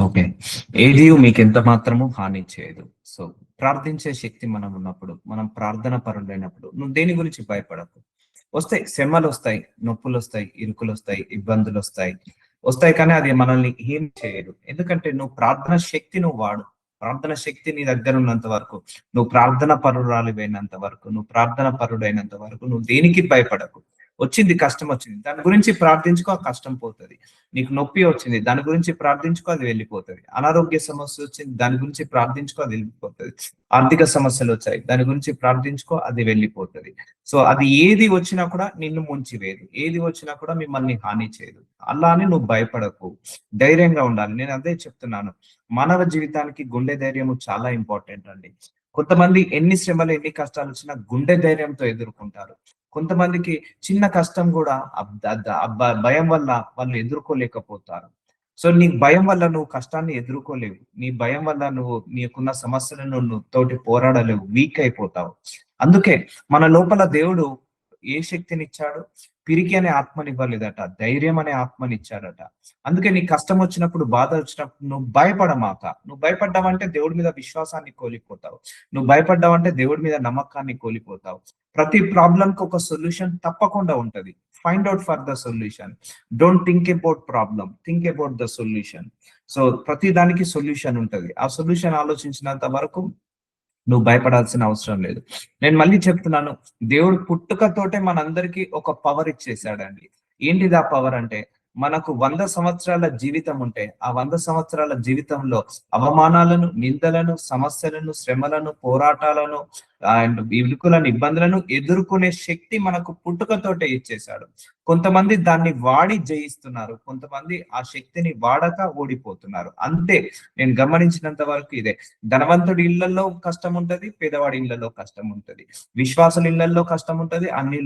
Okay. ఏది మీకు ఎంత మాత్రము హాని చేయదు. సో, ప్రార్థించే శక్తి మనం ఉన్నప్పుడు, మనం ప్రార్థన పరులైనప్పుడు, నువ్వు దేని గురించి భయపడకు. వస్తాయి, శ్రమలొస్తాయి, నొప్పులొస్తాయి, ఇరుకులొస్తాయి, ఇబ్బందులొస్తాయి. వస్తాయి కానీ అది మనల్ని ఏం చేయదు. ఎందుకంటే నువ్వు ప్రార్థన శక్తి నువ్వు వాడు. ప్రార్థన శక్తి నీ దగ్గర ఉన్నంత వరకు, నువ్వు ప్రార్థన పరురాలివైనంత వరకు, నువ్వు ప్రార్థన పరుడైనంత వరకు నువ్వు దేనికి భయపడకు. వచ్చింది కష్టం వచ్చింది. దాని గురించి ప్రార్థించుకో ఆ కష్టం పోతది. నీకు నొప్పి వచ్చింది దాని గురించి ప్రార్థించుకో అది వెళ్ళిపోతుంది. అనారోగ్య సమస్య వచ్చింది దాని గురించి ప్రార్థించుకో అది వెళ్ళిపోతుంది. ఆర్థిక సమస్యలు వచ్చాయి దాని గురించి ప్రార్థించుకో అది వెళ్ళిపోతుంది. సో అది ఏది వచ్చినా కూడా నిన్ను ముంచివేయదు. ఏది వచ్చినా కూడా మిమ్మల్ని హాని చేయదు. అలా అని నువ్వు భయపడకు. ధైర్యంగా ఉండాలి. నేను అదే చెప్తున్నాను. మానవ జీవితానికి గుండె ధైర్యము చాలా ఇంపార్టెంట్ అండి. కొంతమంది ఎన్ని శ్రమలు ఎన్ని కష్టాలు వచ్చినా గుండె ధైర్యంతో ఎదుర్కొంటారు. కొంతమందికి చిన్న కష్టం కూడా భయం వల్ల వాళ్ళు ఎదుర్కోలేకపోతారు. సో నీ భయం వల్ల నువ్వు కష్టాన్ని ఎదుర్కోలేవు. నీ భయం వల్ల నువ్వు నీకున్న సమస్యలను నువ్వు తోటి పోరాడలేవు, వీక్ అయిపోతావు. అందుకే మన లోపల దేవుడు ఏ శక్తినిచ్చాడు? పిరికి అనే ఆత్మనివ్వలేదట, ధైర్యం అనే ఆత్మనిచ్చాడట. అందుకే నీ కష్టం వచ్చినప్పుడు, బాధ వచ్చినప్పుడు నువ్వు భయపడమాక. నువ్వు భయపడ్డావంటే దేవుడి మీద విశ్వాసాన్ని కోల్పోతావు. నువ్వు భయపడ్డావంటే దేవుడి మీద నమ్మకాన్ని కోల్పోతావు. ప్రతి ప్రాబ్లం కి ఒక సొల్యూషన్ తప్పకుండా ఉంటది. Find out for the solution. Don't think about problem, think about the solution. So ప్రతి దానికి సొల్యూషన్ ఉంటది. ఆ సొల్యూషన్ ఆలోచించినంత వరకు నువ్వు భయపడాల్సిన అవసరం లేదు. నేను మళ్ళీ చెప్తున్నాను, దేవుడు పుట్టుకతోటే మనందరికీ ఒక పవర్ ఇచ్చేసాడండి. ఏంటిది ఆ పవర్ అంటే, మనకు 100 సంవత్సరాల జీవితం ఉంటే ఆ 100 సంవత్సరాల జీవితంలో అవమానాలను, నిందలను, సమస్యలను, శ్రమలను, పోరాటాలను అండ్ ఇరుకులను, ఇబ్బందులను ఎదుర్కొనే శక్తి మనకు పుట్టుకతోటే ఇచ్చేశాడు. కొంతమంది దాన్ని వాడి జయిస్తున్నారు, కొంతమంది ఆ శక్తిని వాడక ఓడిపోతున్నారు. అంతే. నేను గమనించినంత వరకు ఇదే. ధనవంతుడి ఇళ్లలో కష్టం ఉంటది, పేదవాడి ఇళ్లలో కష్టం ఉంటది. విశ్వాసుల ఇళ్లలో కష్టం ఉంటది, అన్ని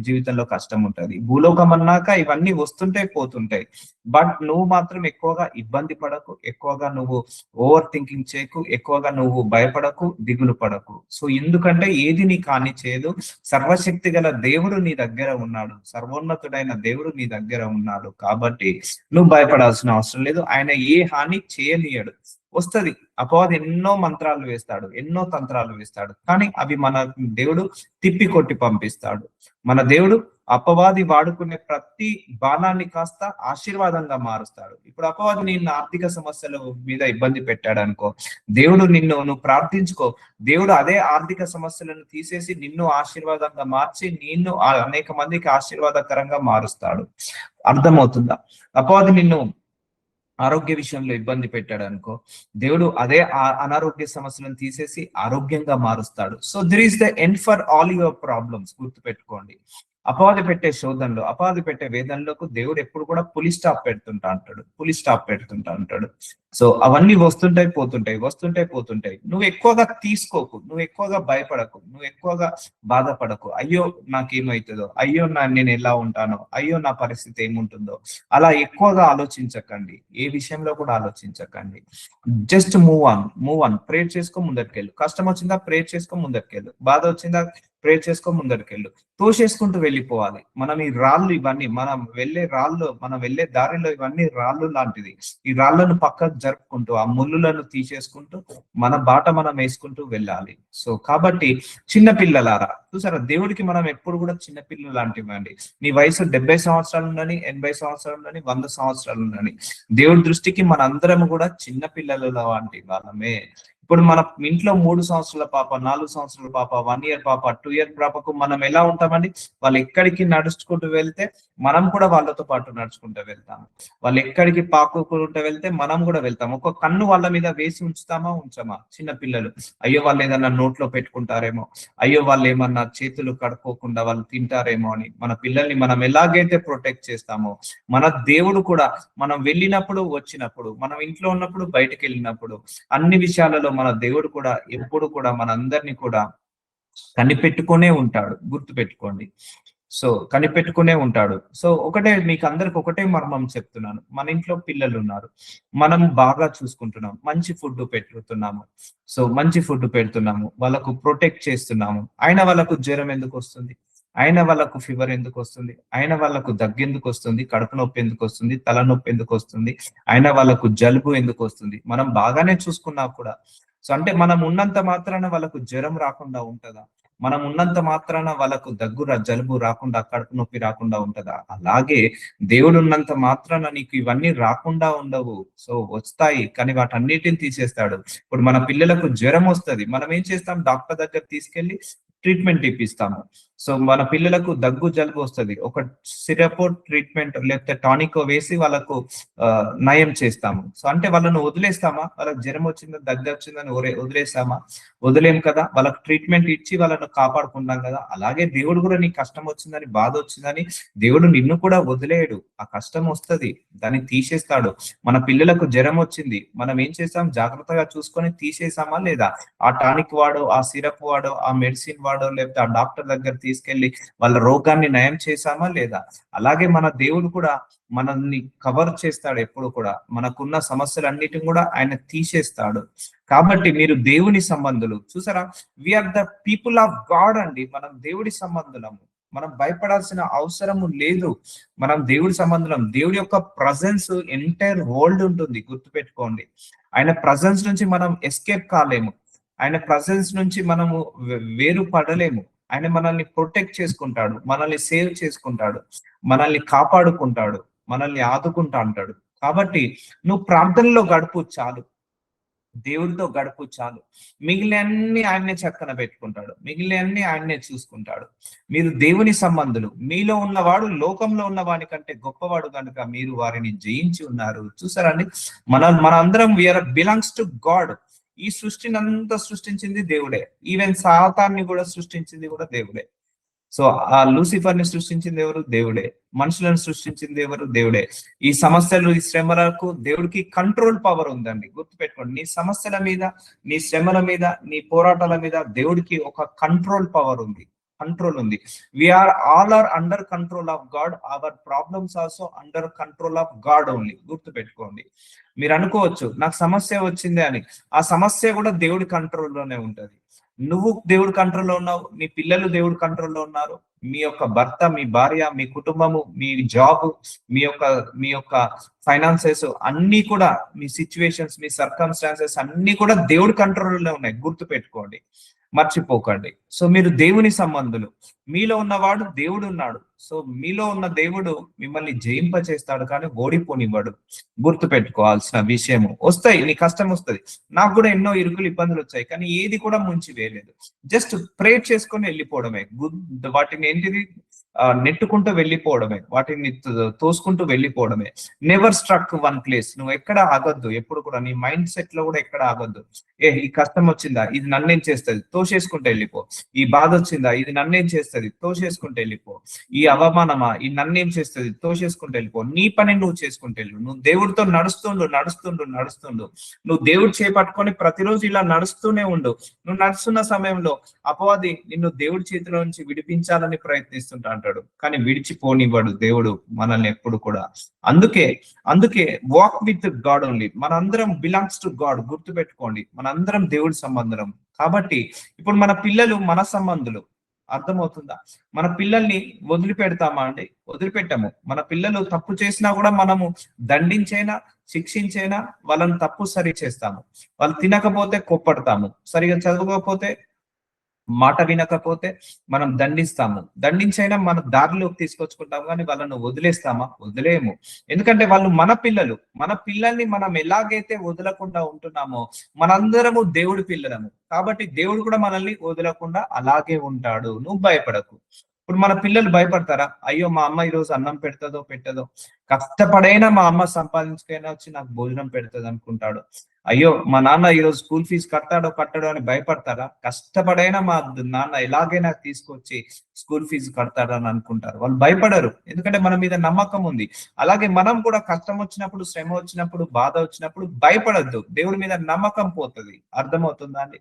జీవితంలో కష్టం ఉంటది. భూలోకం అన్నాక ఇవన్నీ వస్తుంటాయి పోతుంటాయి. బట్ నువ్వు మాత్రం ఎక్కువగా ఇబ్బంది పడకు, ఎక్కువగా నువ్వు ఓవర్ థింకింగ్ చేయకు, ఎక్కువగా నువ్వు భయపడకు, దిగులు పడకు. సో ఎందుకంటే ఏది నీకు హాని చేయదు. సర్వశక్తి గల దేవుడు నీ దగ్గర ఉన్నాడు, సర్వోన్నతుడైన దేవుడు నీ దగ్గర ఉన్నాడు. కాబట్టి నువ్వు భయపడాల్సిన అవసరం లేదు. ఆయన ఏ హాని చేయనీయడు. వస్తది, అపవాది ఎన్నో మంత్రాలు వేస్తాడు, ఎన్నో తంత్రాలు వేస్తాడు, కానీ అవి మన దేవుడు తిప్పి కొట్టి పంపిస్తాడు. మన దేవుడు అపవాది వాడుకునే ప్రతి బాణాన్ని కాస్త ఆశీర్వాదంగా మారుస్తాడు. ఇప్పుడు అపవాది నిన్ను ఆర్థిక సమస్యల మీద ఇబ్బంది పెట్టాడు అనుకో, దేవుడు నువ్వు ప్రార్థించుకో, దేవుడు అదే ఆర్థిక సమస్యలను తీసేసి నిన్ను ఆశీర్వాదంగా మార్చి నిన్ను అనేక మందికి ఆశీర్వాదకరంగా మారుస్తాడు. అర్థమవుతుందా? అపవాది నిన్ను ఆరోగ్య విషయంలో ఇబ్బంది పెట్టాడు అనుకో, దేవుడు అదే అనారోగ్య సమస్యలను తీసేసి ఆరోగ్యంగా మారుస్తాడు. So there is the end for all your problems. గుర్తు పెట్టుకోండి. అపవాది పెట్టే శోధనలో, అపవాది పెట్టే వేదనలకు దేవుడు ఎప్పుడు కూడా పులి స్టాప్ పెడుతుంటా అంటాడు. సో అవన్నీ వస్తుంటాయి పోతుంటాయి, వస్తుంటాయి పోతుంటాయి. నువ్వు ఎక్కువగా తీసుకోకు, నువ్వు ఎక్కువగా భయపడకు, నువ్వు ఎక్కువగా బాధపడకు. అయ్యో నాకేమవుతుందో, అయ్యో నేను ఎలా ఉంటానో, అయ్యో నా పరిస్థితి ఏముంటుందో, అలా ఎక్కువగా ఆలోచించకండి. ఏ విషయంలో కూడా ఆలోచించకండి. Just move on. ప్రేర్ చేసుకో, ముందరికెళ్ళు. కష్టం వచ్చిందా ప్రేర్ చేసుకో, ముందరికెళ్ళు. బాధ వచ్చిందా ప్రేర్ చేసుకో, ముందరికెళ్ళు. తోసేసుకుంటూ వెళ్ళిపోవాలి. మనం ఈ రాళ్ళు ఇవన్నీ, మనం వెళ్ళే దారిలో ఇవన్నీ రాళ్ళు లాంటిది. ఈ రాళ్లను పక్కకు జరుపుకుంటూ, ఆ ముళ్ళులను తీసేసుకుంటూ మన బాట మనం వేసుకుంటూ వెళ్ళాలి. సో కాబట్టి చిన్న పిల్లలారా, చూసారా, దేవుడికి మనం ఎప్పుడు కూడా చిన్న పిల్లలు లాంటివండి. నీ వయసు 70 సంవత్సరాలు ఉండని, 80 సంవత్సరాలు ఉండని, 100 సంవత్సరాలు ఉండని, దేవుడి దృష్టికి మనందరం కూడా చిన్న పిల్లల లాంటి వాళ్ళమే. ఇప్పుడు మన ఇంట్లో 3 సంవత్సరాల పాప, 4 సంవత్సరాల పాప, 1 ఇయర్ పాప, 2 ఇయర్ పాపకు మనం ఎలా ఉంటామండి? వాళ్ళు ఎక్కడికి నడుచుకుంటూ వెళ్తే మనం కూడా వాళ్ళతో పాటు నడుచుకుంటూ వెళ్తాము. వాళ్ళు ఎక్కడికి పాకుకుంటూ వెళ్తే మనం కూడా వెళ్తాము. ఒక కన్ను వాళ్ళ మీద వేసి ఉంచమా? చిన్న పిల్లలు, అయ్యో వాళ్ళు ఏదన్నా నోట్లో పెట్టుకుంటారేమో, అయ్యో వాళ్ళు ఏమన్నా చేతులు కడుక్కోకుండా వాళ్ళు తింటారేమో అని మన పిల్లల్ని మనం ఎలాగైతే ప్రొటెక్ట్ చేస్తామో, మన దేవుడు కూడా మనం వెళ్ళినప్పుడు, వచ్చినప్పుడు, మనం ఇంట్లో ఉన్నప్పుడు, బయటకు వెళ్ళినప్పుడు, అన్ని విషయాలలో మన దేవుడు కూడా ఎప్పుడు కూడా మనందరినీ కూడా కనిపెట్టుకునే ఉంటాడు. గుర్తు పెట్టుకోండి. సో కనిపెట్టుకునే ఉంటాడు. సో మీకు అందరికి ఒకటే మర్మం చెప్తున్నాను. మన ఇంట్లో పిల్లలు ఉన్నారు, మనం బాగా చూసుకుంటున్నాం, మంచి ఫుడ్ పెట్టుతున్నాము. సో మంచి ఫుడ్ పెడుతున్నాము, వాళ్ళకు ప్రొటెక్ట్ చేస్తున్నాము, అయినా వాళ్ళకు జ్వరం ఎందుకు వస్తుంది? అయిన వాళ్ళకు ఫీవర్ ఎందుకు వస్తుంది, అయిన వాళ్ళకు దగ్గు ఎందుకు వస్తుంది, కడుపు నొప్పి ఎందుకు వస్తుంది, తలనొప్పి ఎందుకు వస్తుంది, అయిన వాళ్ళకు జలుబు ఎందుకు వస్తుంది? మనం బాగానే చూసుకున్నా కూడా. సో అంటే మనం ఉన్నంత మాత్రాన వాళ్ళకు జ్వరం రాకుండా ఉంటదా? మనం ఉన్నంత మాత్రాన వాళ్ళకు దగ్గు జలుబు రాకుండా, కడుపు నొప్పి రాకుండా ఉంటదా? అలాగే దేవుడు ఉన్నంత మాత్రాన నీకు ఇవన్నీ రాకుండా ఉండవు. సో వస్తాయి, కానీ వాటన్నిటిని తీసేస్తాడు. ఇప్పుడు మన పిల్లలకు జ్వరం వస్తది, మనం ఏం చేస్తాం? డాక్టర్ దగ్గర తీసుకెళ్లి ట్రీట్మెంట్ ఇప్పిస్తాము. సో మన పిల్లలకు దగ్గు జలుబు వస్తది, ఒక సిరపో ట్రీట్మెంట్ లేకపోతే టానికో వేసి వాళ్ళకు నయం చేస్తాము. సో అంటే వాళ్ళను వదిలేస్తామా? వాళ్ళకి జ్వరం వచ్చిందని, దగ్గు వచ్చిందని వదిలేస్తామా? వదిలేం కదా. వాళ్ళకి ట్రీట్మెంట్ ఇచ్చి వాళ్ళను కాపాడుకుంటాం కదా. అలాగే దేవుడు కూడా నీకు కష్టం వచ్చిందని, బాధ వచ్చిందని దేవుడు నిన్ను కూడా వదిలేయడు. ఆ కష్టం వస్తది, దాన్ని తీసేస్తాడు. మన పిల్లలకు జ్వరం వచ్చింది, మనం ఏం చేస్తాం? జాగ్రత్తగా చూసుకొని తీసేసామా లేదా? ఆ టానిక్ వాడో, ఆ సిరప్ వాడో, ఆ మెడిసిన్ వాడో, లేకపోతే ఆ డాక్టర్ దగ్గర తీసుకెళ్లి వాళ్ళ రోగాన్ని నయం చేశామా లేదా? అలాగే మన దేవుడు కూడా మనల్ని కవర్ చేస్తాడు. ఎప్పుడు కూడా మనకున్న సమస్యలన్నిటిని కూడా ఆయన తీసేస్తాడు. కాబట్టి మీరు దేవుని సంబంధులు. చూసారా, are the people of God అండి. మనం దేవుడి సంబంధులము. మనం భయపడాల్సిన అవసరము లేదు. మనం దేవుడి సంబంధం. దేవుడి యొక్క ప్రజెన్స్ ఎంటైర్ వరల్డ్ ఉంటుంది, గుర్తుపెట్టుకోండి. ఆయన ప్రజెన్స్ నుంచి మనం ఎస్కేప్ కాలేము. ఆయన ప్రజెన్స్ నుంచి మనము వేరు పడలేము. ఆయన మనల్ని ప్రొటెక్ట్ చేసుకుంటాడు, మనల్ని సేవ్ చేసుకుంటాడు, మనల్ని కాపాడుకుంటాడు, మనల్ని ఆదుకుంటా అంటాడు. కాబట్టి నువ్వు ప్రార్థనలో గడుపు చాలు, దేవుడితో గడుపు చాలు. మిగిలినన్ని ఆయన్నే చక్కన పెట్టుకుంటాడు, మిగిలినన్ని ఆయన్నే చూసుకుంటాడు. మీరు దేవుని సంబంధులు. మీలో ఉన్నవాడు లోకంలో ఉన్న వాని కంటే గొప్పవాడు కనుక మీరు వారిని జయించి ఉన్నారు. చూసారండి, మన అందరం వీఆర్ బిలాంగ్స్ టు గాడ్. ఈ సృష్టిని అంతా సృష్టించింది దేవుడే. ఈవెన్ సాతాన్ని కూడా సృష్టించింది కూడా దేవుడే. సో ఆ లూసిఫర్ ని సృష్టించింది ఎవరు? దేవుడే. మనుషులను సృష్టించింది ఎవరు? దేవుడే. ఈ సమస్యలు, ఈ శ్రమలకు దేవుడికి కంట్రోల్ పవర్ ఉందండి, గుర్తుపెట్టుకోండి. నీ సమస్యల మీద, నీ శ్రమల మీద, నీ పోరాటాల మీద దేవుడికి ఒక కంట్రోల్ పవర్ ఉంది, కంట్రోల్ ఉంది. We are all are under control of God. Our problems also under control of God only. గుర్తుపెట్టుకోండి. మీరు అనుకోవచ్చు నాకు సమస్య వచ్చింది అని, ఆ సమస్య కూడా దేవుడి కంట్రోల్లోనే ఉంటది. నువ్వు దేవుడి కంట్రోల్లో ఉన్నావు, మీ పిల్లలు దేవుడి కంట్రోల్లో ఉన్నారు, మీ యొక్క భర్త, మీ భార్య, మీ కుటుంబము, మీ జాబ్, మీ యొక్క ఫైనాన్సెస్ అన్ని కూడా, మీ సిచ్యువేషన్స్, మీ సర్కమ్స్టాన్సెస్ అన్ని కూడా దేవుడి కంట్రోల్లో ఉన్నాయి. గుర్తు పెట్టుకోండి, మర్చిపోకండి. సో మీరు దేవుని సంబంధులు. మీలో ఉన్నవాడు దేవుడు ఉన్నాడు. సో మీలో ఉన్న దేవుడు మిమ్మల్ని జయింప చేస్తాడు, కానీ ఓడిపోనివ్వడు. గుర్తు పెట్టుకోవాల్సిన విషయము. వస్తాయి, నీ కష్టం వస్తుంది. నాకు కూడా ఎన్నో ఇరుకులు, ఇబ్బందులు వచ్చాయి, కానీ ఏది కూడా ముంచి వేయలేదు. జస్ట్ ప్రే చేసుకొని వెళ్ళిపోవడమే. వాటిని ఏంటిది, నెట్టుకుంటూ వెళ్ళిపోవడమే, వాటిని తోసుకుంటూ వెళ్ళిపోవడమే. Never struck one place. నువ్వు ఎక్కడ ఆగొద్దు. ఎప్పుడు కూడా నీ మైండ్ సెట్ లో కూడా ఎక్కడ ఆగొద్దు. ఈ కష్టం వచ్చిందా, ఇది నన్నేం చేస్తుంది, తోసేసుకుంటూ వెళ్ళిపో. ఈ బాధ వచ్చిందా, ఇది నన్నేం చేస్తుంది, తోసేసుకుంటూ వెళ్ళిపో. ఈ అవమానమా, ఈ నన్నేం చేస్తుంది, తోసేసుకుంటూ వెళ్ళిపో. నీ పని నువ్వు చేసుకుంటూ వెళ్ళు. నువ్వు దేవుడితో నడుస్తుండు, నడుస్తుండు, నడుస్తుండు. నువ్వు దేవుడు చేపట్టుకొని ప్రతిరోజు ఇలా నడుస్తూనే ఉండు. నువ్వు నడుస్తున్న సమయంలో అపవాది నిన్ను దేవుడి చేతిలో నుంచి విడిపించాలని ప్రయత్నిస్తుంటా అంటాడు, కానీ విడిచిపోనివ్వడు దేవుడు మనల్ని ఎప్పుడు కూడా. అందుకే వాక్ విత్ గాడ్ ఓన్లీ. మనందరం బిలాంగ్స్ టు గాడ్. గుర్తుపెట్టుకోండి, మనందరం దేవుడి సంబంధం. కాబట్టి ఇప్పుడు మన పిల్లలు మన సంబంధులు. అర్థమవుతుందా? మన పిల్లల్ని వదిలిపెడతామా అండి? వదిలిపెట్టము. మన పిల్లలు తప్పు చేసినా కూడా మనము దండించైనా, శిక్షించైనా వాళ్ళని తప్పు సరి చేస్తాము. వాళ్ళు తినకపోతే కోప్పడతాము, సరిగా చదవకపోతే, మాట వినకపోతే మనం దండిస్తాము. దండించైనా మన దారిలోకి తీసుకొచ్చుకుంటాము, కానీ వాళ్ళను వదిలేస్తామా? వదిలేయము. ఎందుకంటే వాళ్ళు మన పిల్లలు. మన పిల్లల్ని మనం ఎలాగైతే వదలకుండా ఉంటున్నామో, మనందరము దేవుడి పిల్లలము. కాబట్టి దేవుడు కూడా మనల్ని వదలకుండా అలాగే ఉంటాడు. నువ్వు భయపడకు. ఇప్పుడు మన పిల్లలు భయపడతారా? అయ్యో మా అమ్మ ఈరోజు అన్నం పెడతదో పెట్టదో, కష్టపడైనా మా అమ్మ సంపాదించుకైనా వచ్చి నాకు భోజనం పెడతది అనుకుంటాడు. అయ్యో మా నాన్న ఈరోజు స్కూల్ ఫీజు కట్టాడో అని భయపడతారా? కష్టపడైనా మా నాన్న ఎలాగైనా తీసుకొచ్చి స్కూల్ ఫీజు కడతాడని అనుకుంటారు. వాళ్ళు భయపడరు, ఎందుకంటే మన మీద నమ్మకం ఉంది. అలాగే మనం కూడా కష్టం వచ్చినప్పుడు, శ్రమ వచ్చినప్పుడు, బాధ వచ్చినప్పుడు భయపడద్దు. దేవుడి మీద నమ్మకం పోతుంది. అర్థమవుతుందా అండి?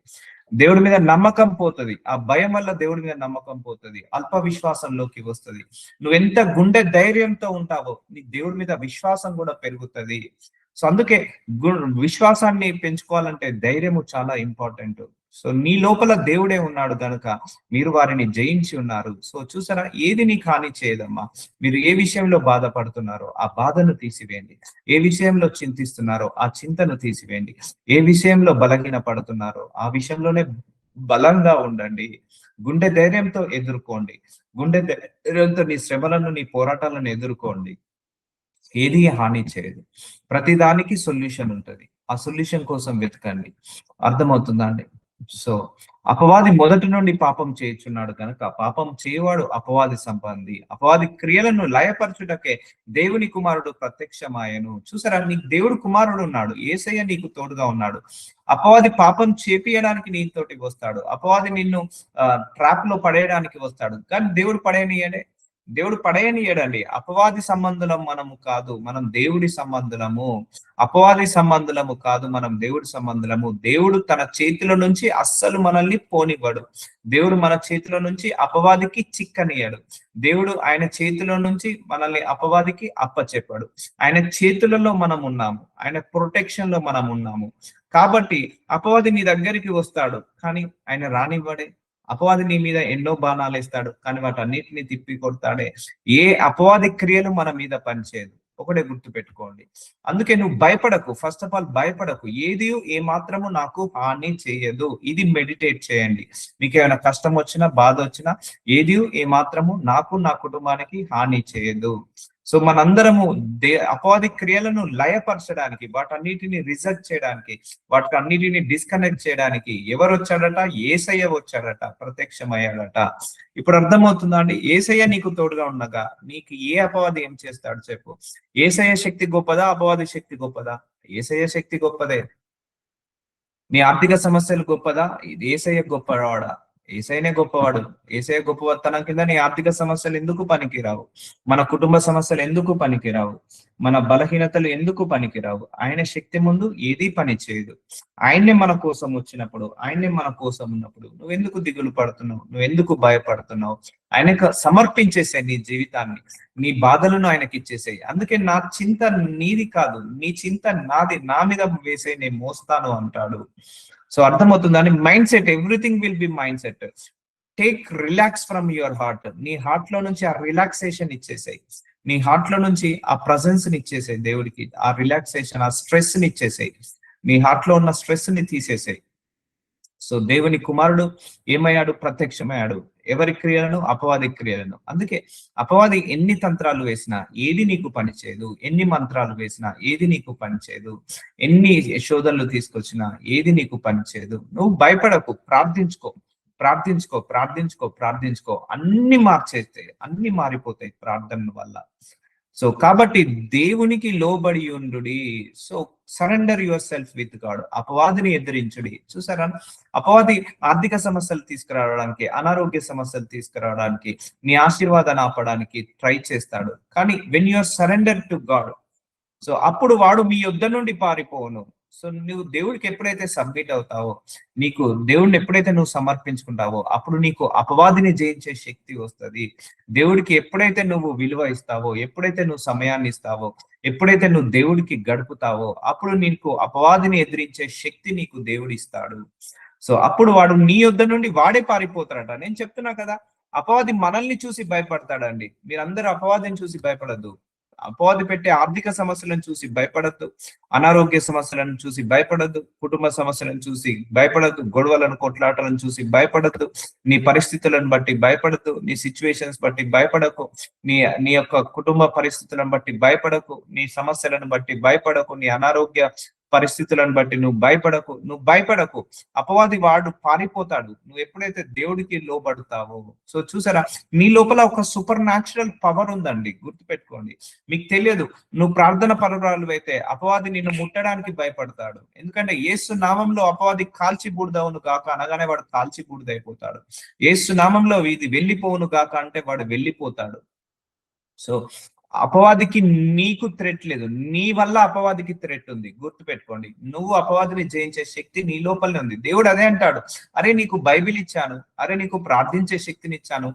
దేవుడి మీద నమ్మకం పోతుంది. ఆ భయం వల్ల దేవుడి మీద నమ్మకం పోతుంది, అల్ప విశ్వాసంలోకి వస్తుంది. నువ్వు ఎంత గుండె ధైర్యంతో ఉంటావో నీ దేవుడి మీద విశ్వాసం కూడా పెరుగుతుంది. సో అందుకే విశ్వాసాన్ని పెంచుకోవాలంటే ధైర్యము చాలా ఇంపార్టెంట్. సో నీ లోపల దేవుడే ఉన్నాడు గనుక మీరు వారిని జయించి ఉన్నారు. సో చూసారా, ఏది నీకు హాని చేయదమ్మా. మీరు ఏ విషయంలో బాధపడుతున్నారో ఆ బాధను తీసివేయండి. ఏ విషయంలో చింతిస్తున్నారో ఆ చింతను తీసివేయండి. ఏ విషయంలో బలహీన పడుతున్నారో ఆ విషయంలోనే బలంగా ఉండండి. గుండె ధైర్యంతో ఎదుర్కోండి. గుండె ధైర్యంతో నీ శ్రమలను, నీ పోరాటాలను ఎదుర్కోండి. ఏది హాని చేయదు. ప్రతి దానికి సొల్యూషన్ ఉంటది. ఆ సొల్యూషన్ కోసం వెతకండి. అర్థమవుతుందా అండి? సో అపవాది మొదటి నుండి పాపం చేయుచున్నాడు కనుక పాపం చేయవాడు అపవాది సంబంధి. అపవాది క్రియలను లయపరచుటకే దేవుని కుమారుడు ప్రత్యక్షమాయను. చూసారా, నీకు దేవుడు కుమారుడు ఉన్నాడు. యేసయ్య నీకు తోడుగా ఉన్నాడు. అపవాది పాపం చేపియడానికి నీతోటి వస్తాడు. అపవాది నిన్ను ట్రాప్ లో పడేయడానికి వస్తాడు. కానీ దేవుడు పడేయనియడే. దేవుడు పడేయనియడండి. అపవాది సంబంధులం మనము కాదు, మనం దేవుడి సంబంధులము. అపవాది సంబంధులము కాదు, మనం దేవుడి సంబంధులము. దేవుడు తన చేతిలో నుంచి అస్సలు మనల్ని పోనివ్వడు. దేవుడు మన చేతిలో నుంచి అపవాదికి చిక్కనియడు. దేవుడు ఆయన చేతిలో నుంచి మనల్ని అపవాదికి అప్పచెప్పాడు. ఆయన చేతులలో మనం ఉన్నాము, ఆయన ప్రొటెక్షన్ లో మనం ఉన్నాము. కాబట్టి అపవాది నీ దగ్గరికి వస్తాడు, కానీ ఆయన రానివ్వడే. అపవాది నీ మీద ఎన్నో బాణాలు వేస్తాడు, కానీ వాటన్నిటిని తిప్పి కొడతాడే. ఏ అపవాది క్రియలు మన మీద పనిచేయదు. ఒకటే గుర్తు పెట్టుకోండి. అందుకే నువ్వు భయపడకు. ఫస్ట్ ఆఫ్ ఆల్ భయపడకు. ఏది ఏ మాత్రము నాకు హాని చేయదు. ఇది మెడిటేట్ చేయండి. మీకు ఏమైనా కష్టం వచ్చినా, బాధ వచ్చినా, ఏది ఏ మాత్రము నాకు, నా కుటుంబానికి హాని చేయదు. సో మనందరము అపవాది క్రియలను లయపరచడానికి, వాటన్నిటిని రిజెక్ట్ చేయడానికి, వాటన్నిటిని డిస్కనెక్ట్ చేయడానికి ఎవరు వచ్చాడట? యేసయ్య వచ్చాడట, ప్రత్యక్షమయ్యాడట. ఇప్పుడు అర్థమవుతుందా అండి? యేసయ్య నీకు తోడుగా ఉండగా నీకు ఏ అపవాది ఏం చేస్తాడు చెప్పు? యేసయ్య శక్తి గొప్పదా, అపవాది శక్తి గొప్పదా? యేసయ్య శక్తి గొప్పదే. నీ ఆర్థిక సమస్యలు గొప్పదా? ఇది యేసయ్య గొప్పవాడా? ఏసైనే గొప్పవాడు. ఏసఐ గొప్పతనం కింద నీ ఆర్థిక సమస్యలు ఎందుకు పనికిరావు? మన కుటుంబ సమస్యలు ఎందుకు పనికిరావు? మన బలహీనతలు ఎందుకు పనికిరావు? ఆయన శక్తి ముందు ఏది పని చేయదు. ఆయన్నే మన కోసం వచ్చినప్పుడు, ఆయన్నే మన కోసం ఉన్నప్పుడు నువ్వెందుకు దిగులు పడుతున్నావు? నువ్వెందుకు భయపడుతున్నావు? ఆయనకు సమర్పించేసాయి నీ జీవితాన్ని, నీ బాధలను ఆయనకి ఇచ్చేసాయి. అందుకే నా చింత నీది కాదు, నీ చింత నాది, నా మీద వేసే నేను మోస్తాను అంటాడు. సో అర్థమవుతుందని mind set, everything will be mind set. Take relax from your heart. నీ హార్ట్ లో నుంచి ఆ రిలాక్సేషన్ ఇచ్చేసాయి. నీ హార్ట్ లో నుంచి ఆ ప్రజెన్స్ ని ఇచ్చేసాయి దేవుడికి. ఆ రిలాక్సేషన్, ఆ స్ట్రెస్ ని ఇచ్చేసాయి. నీ హార్ట్ లో ఉన్న స్ట్రెస్ ని తీసేసాయి. సో దేవుని కుమారుడు ఏమయ్యాడు? ప్రత్యక్షమయ్యాడు. ఎవరి క్రియలను? అపవాది క్రియలను. అందుకే అపవాది ఎన్ని తంత్రాలు వేసినా ఏది నీకు పనిచేయదు. ఎన్ని మంత్రాలు వేసినా ఏది నీకు పనిచేయదు. ఎన్ని శోధనలు తీసుకొచ్చినా ఏది నీకు పనిచేయదు. నువ్వు భయపడకు, ప్రార్థించుకో, ప్రార్థించుకో, ప్రార్థించుకో, ప్రార్థించుకో. అన్ని మార్చేస్తాయి, అన్ని మారిపోతాయి ప్రార్థన వల్ల. సో కాబట్టి దేవునికి లోబడి ఉండుడి. So surrender your self with God. అపవాదిని ఎదిరించుడి. చూసారా, అపవాది ఆర్థిక సమస్యలు తీసుకురావడానికి, అనారోగ్య సమస్యలు తీసుకురావడానికి, నీ ఆశీర్వాదాన్ని ఆపడానికి ట్రై చేస్తాడు. కానీ when you're surrender to God, so అప్పుడు వాడు మీ యుద్ధ నుండి పారిపోవును. సో నువ్వు దేవుడికి ఎప్పుడైతే సబ్మిట్ అవుతావో, నీకు దేవుడిని ఎప్పుడైతే నువ్వు సమర్పించుకుంటావో, అప్పుడు నీకు అపవాదిని జయించే శక్తి వస్తుంది. దేవుడికి ఎప్పుడైతే నువ్వు విలువ ఇస్తావో, ఎప్పుడైతే నువ్వు సమయాన్ని ఇస్తావో, ఎప్పుడైతే నువ్వు దేవుడికి గడుపుతావో, అప్పుడు నీకు అపవాదిని ఎదిరించే శక్తి నీకు దేవుడు ఇస్తాడు. సో అప్పుడు వాడు నీ యుద్ధ నుండి వాడే పారిపోతాడట. నేను చెప్తున్నా కదా, అపవాది మనల్ని చూసి భయపడతాడండి. మీరందరూ అపవాదిని చూసి భయపడద్దు. అపవాది పెట్టే ఆర్థిక సమస్యలను చూసి భయపడద్దు, అనారోగ్య సమస్యలను చూసి భయపడద్దు, కుటుంబ సమస్యలను చూసి భయపడద్దు, గొడవలను, కొట్లాటలను చూసి భయపడద్దు, నీ పరిస్థితులను బట్టి భయపడద్దు, నీ సిచ్యువేషన్స్ బట్టి భయపడకు, నీ యొక్క కుటుంబ పరిస్థితులను బట్టి భయపడకు, నీ సమస్యలను బట్టి భయపడకు, నీ అనారోగ్య పరిస్థితులను బట్టి నువ్వు భయపడకు. అపవాది వాడు పారిపోతాడు నువ్వు ఎప్పుడైతే దేవుడికి లోబడతావో. సో చూసారా, నీ లోపల ఒక సూపర్ న్యాచురల్ పవర్ ఉందండి, గుర్తుపెట్టుకోండి. మీకు తెలియదు, నువ్వు ప్రార్థన పరురాలు అయితే అపవాది నిన్ను ముట్టడానికి భయపడతాడు. ఎందుకంటే యేసు నామంలో అపవాది కాల్చి బూడిదవును గాక అనగానే వాడు కాల్చి బూడిదైపోతాడు. యేసు నామంలో ఇది వెళ్ళిపోవును గాక అంటే వాడు వెళ్ళిపోతాడు. సో అపవాదికి నీకు థ్రెట్ లేదు, నీ వల్ల అపవాదికి థ్రెట్ ఉంది. గుర్తు పెట్టుకోండి, నువ్వు అపవాదిని జయించే శక్తి నీ లోపలనే ఉంది. దేవుడు అదే అంటాడు, అరే నీకు బైబిల్ ఇచ్చాను, అరే నీకు ప్రార్థించే శక్తిని ఇచ్చాను,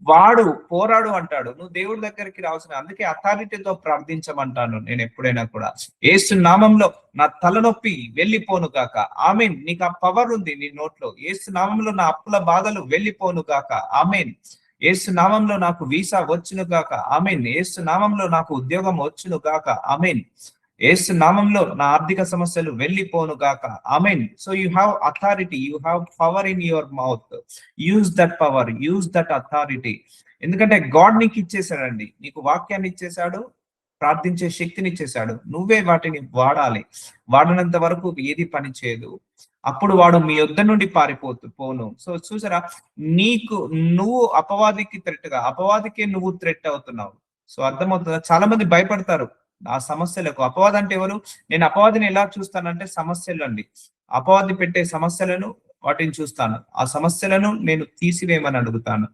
వాడు పోరాడు అంటాడు. నువ్వు దేవుడి దగ్గరికి రావాల్సిన, అందుకే అథారిటీతో ప్రార్థించమంటాను నేను ఎప్పుడైనా కూడా. యేసు నామంలో నా తలనొప్పి వెళ్ళిపోను గాక. ఆమేన్. నీకు ఆ పవర్ ఉంది నీ నోట్లో. యేసు నామంలో నా అప్పుల బాధలు వెళ్ళిపోను గాక. ఆమేన్. యేసు నామంలో నాకు వీసా వచ్చును గాక. ఆమేన్. యేసు నామంలో నాకు ఉద్యోగం వచ్చును గాక. ఆమేన్. యేసు నామంలో నా ఆర్థిక సమస్యలు వెళ్ళిపోను గాక. Amen. So you have authority, you have power in your mouth. Use that power, use that authority. ఎందుకంటే గాడ్ నీకు ఇచ్చేసాడండి. నీకు వాక్యాన్ని ఇచ్చేసాడు, ప్రార్థించే శక్తిని ఇచ్చేసాడు. నువ్వే వాటిని వాడాలి. వాడినంత వరకు ఏది పని చేయదు. అప్పుడు వాడు మీ యొద్ద నుండి పోను. సో చూసారా, నువ్వు అపవాదికి అపవాదికే నువ్వు థ్రెట్ అవుతున్నావు. సో అర్థమవుతుందా? చాలా మంది భయపడతారు ఆ సమస్యలకు. అపవాది అంటే ఎవరు? నేను అపవాదిని ఎలా చూస్తానంటే సమస్యలు అండి. అపవాది పెట్టే సమస్యలను వాటిని చూస్తాను. ఆ సమస్యలను నేను తీసివేయమని అడుగుతాను.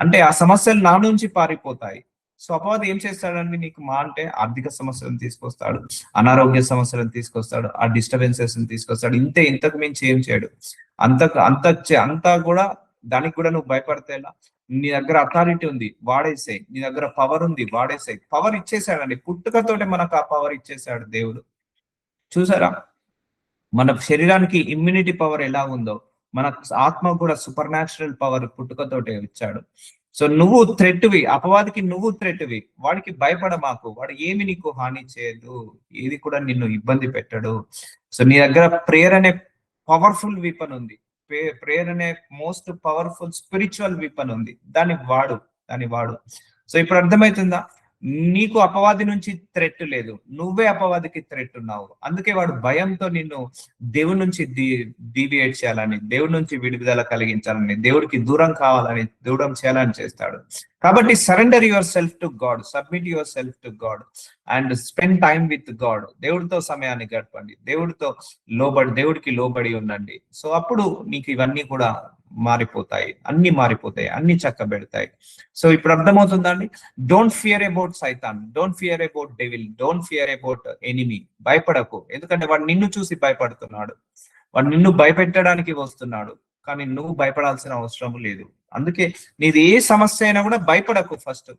అంటే ఆ సమస్యలు నా నుంచి పారిపోతాయి. సో అపవాది ఏం చేస్తాడండి నీకు? అంటే ఆర్థిక సమస్యలను తీసుకొస్తాడు, అనారోగ్య సమస్యలను తీసుకొస్తాడు, ఆ డిస్టర్బెన్సెస్ తీసుకొస్తాడు. ఇంతకు మించి ఏం చేయడు. అంతా కూడా దానికి కూడా నువ్వు భయపడితేలా? నీ దగ్గర అథారిటీ ఉంది, వాడేసాయి. నీ దగ్గర పవర్ ఉంది, వాడేసాయి. పవర్ ఇచ్చేసాడండి. పుట్టుకతోటే మనకు ఆ పవర్ ఇచ్చేసాడు దేవుడు. చూసారా, మన శరీరానికి ఇమ్యూనిటీ పవర్ ఎలా ఉందో మన ఆత్మ కూడా సూపర్ న్యాచురల్ పవర్ పుట్టుకతోటే ఇచ్చాడు. సో నువ్వు థ్రెట్వి, అపవాదికి నువ్వు థ్రెట్వి. వాడికి భయపడమాకు. వాడు ఏమి నీకు హాని చేయదు, ఏది కూడా నిన్ను ఇబ్బంది పెట్టడు. సో నీ దగ్గర ప్రేయర్ అనే పవర్ఫుల్ వీపన్ ఉంది. ప్రేయర్ అనే మోస్ట్ పవర్ఫుల్ స్పిరిచువల్ వీపన్ ఉంది. దాన్ని వాడు. సో ఇప్పుడు అర్థమవుతుందా? నీకు అపవాది నుంచి థ్రెట్ లేదు, నువ్వే అపవాదికి థ్రెట్ ఉన్నావు. అందుకే వాడు భయంతో నిన్ను దేవుడి నుంచి డీవియేట్ చేయాలని, దేవుడి నుంచి విడుదల కలిగించాలని, దేవుడికి దూరం కావాలని, దూరం చేయాలని చేస్తాడు. కాబట్టి surrender your self to God, submit your self to God and spend time with God. దేవుడితో సమయాన్ని గడపండి, దేవుడికి లోబడి ఉండండి. సో అప్పుడు నీకు ఇవన్నీ కూడా మారిపోతాయి, అన్ని చక్కబెడతాయి. సో ఇప్పుడు అర్థమవుతుందండి. డోంట్ ఫియర్ అబౌట్ సైతాన్, don't fear about devil, don't fear about enemy. భయపడకు. ఎందుకంటే వాడు నిన్ను చూసి భయపడుతున్నాడు, వాడు నిన్ను భయపెట్టడానికి వస్తున్నాడు. కానీ నువ్వు భయపడాల్సిన అవసరం లేదు. అందుకే నీది ఏ సమస్య అయినా కూడా భయపడకు. ఫస్ట్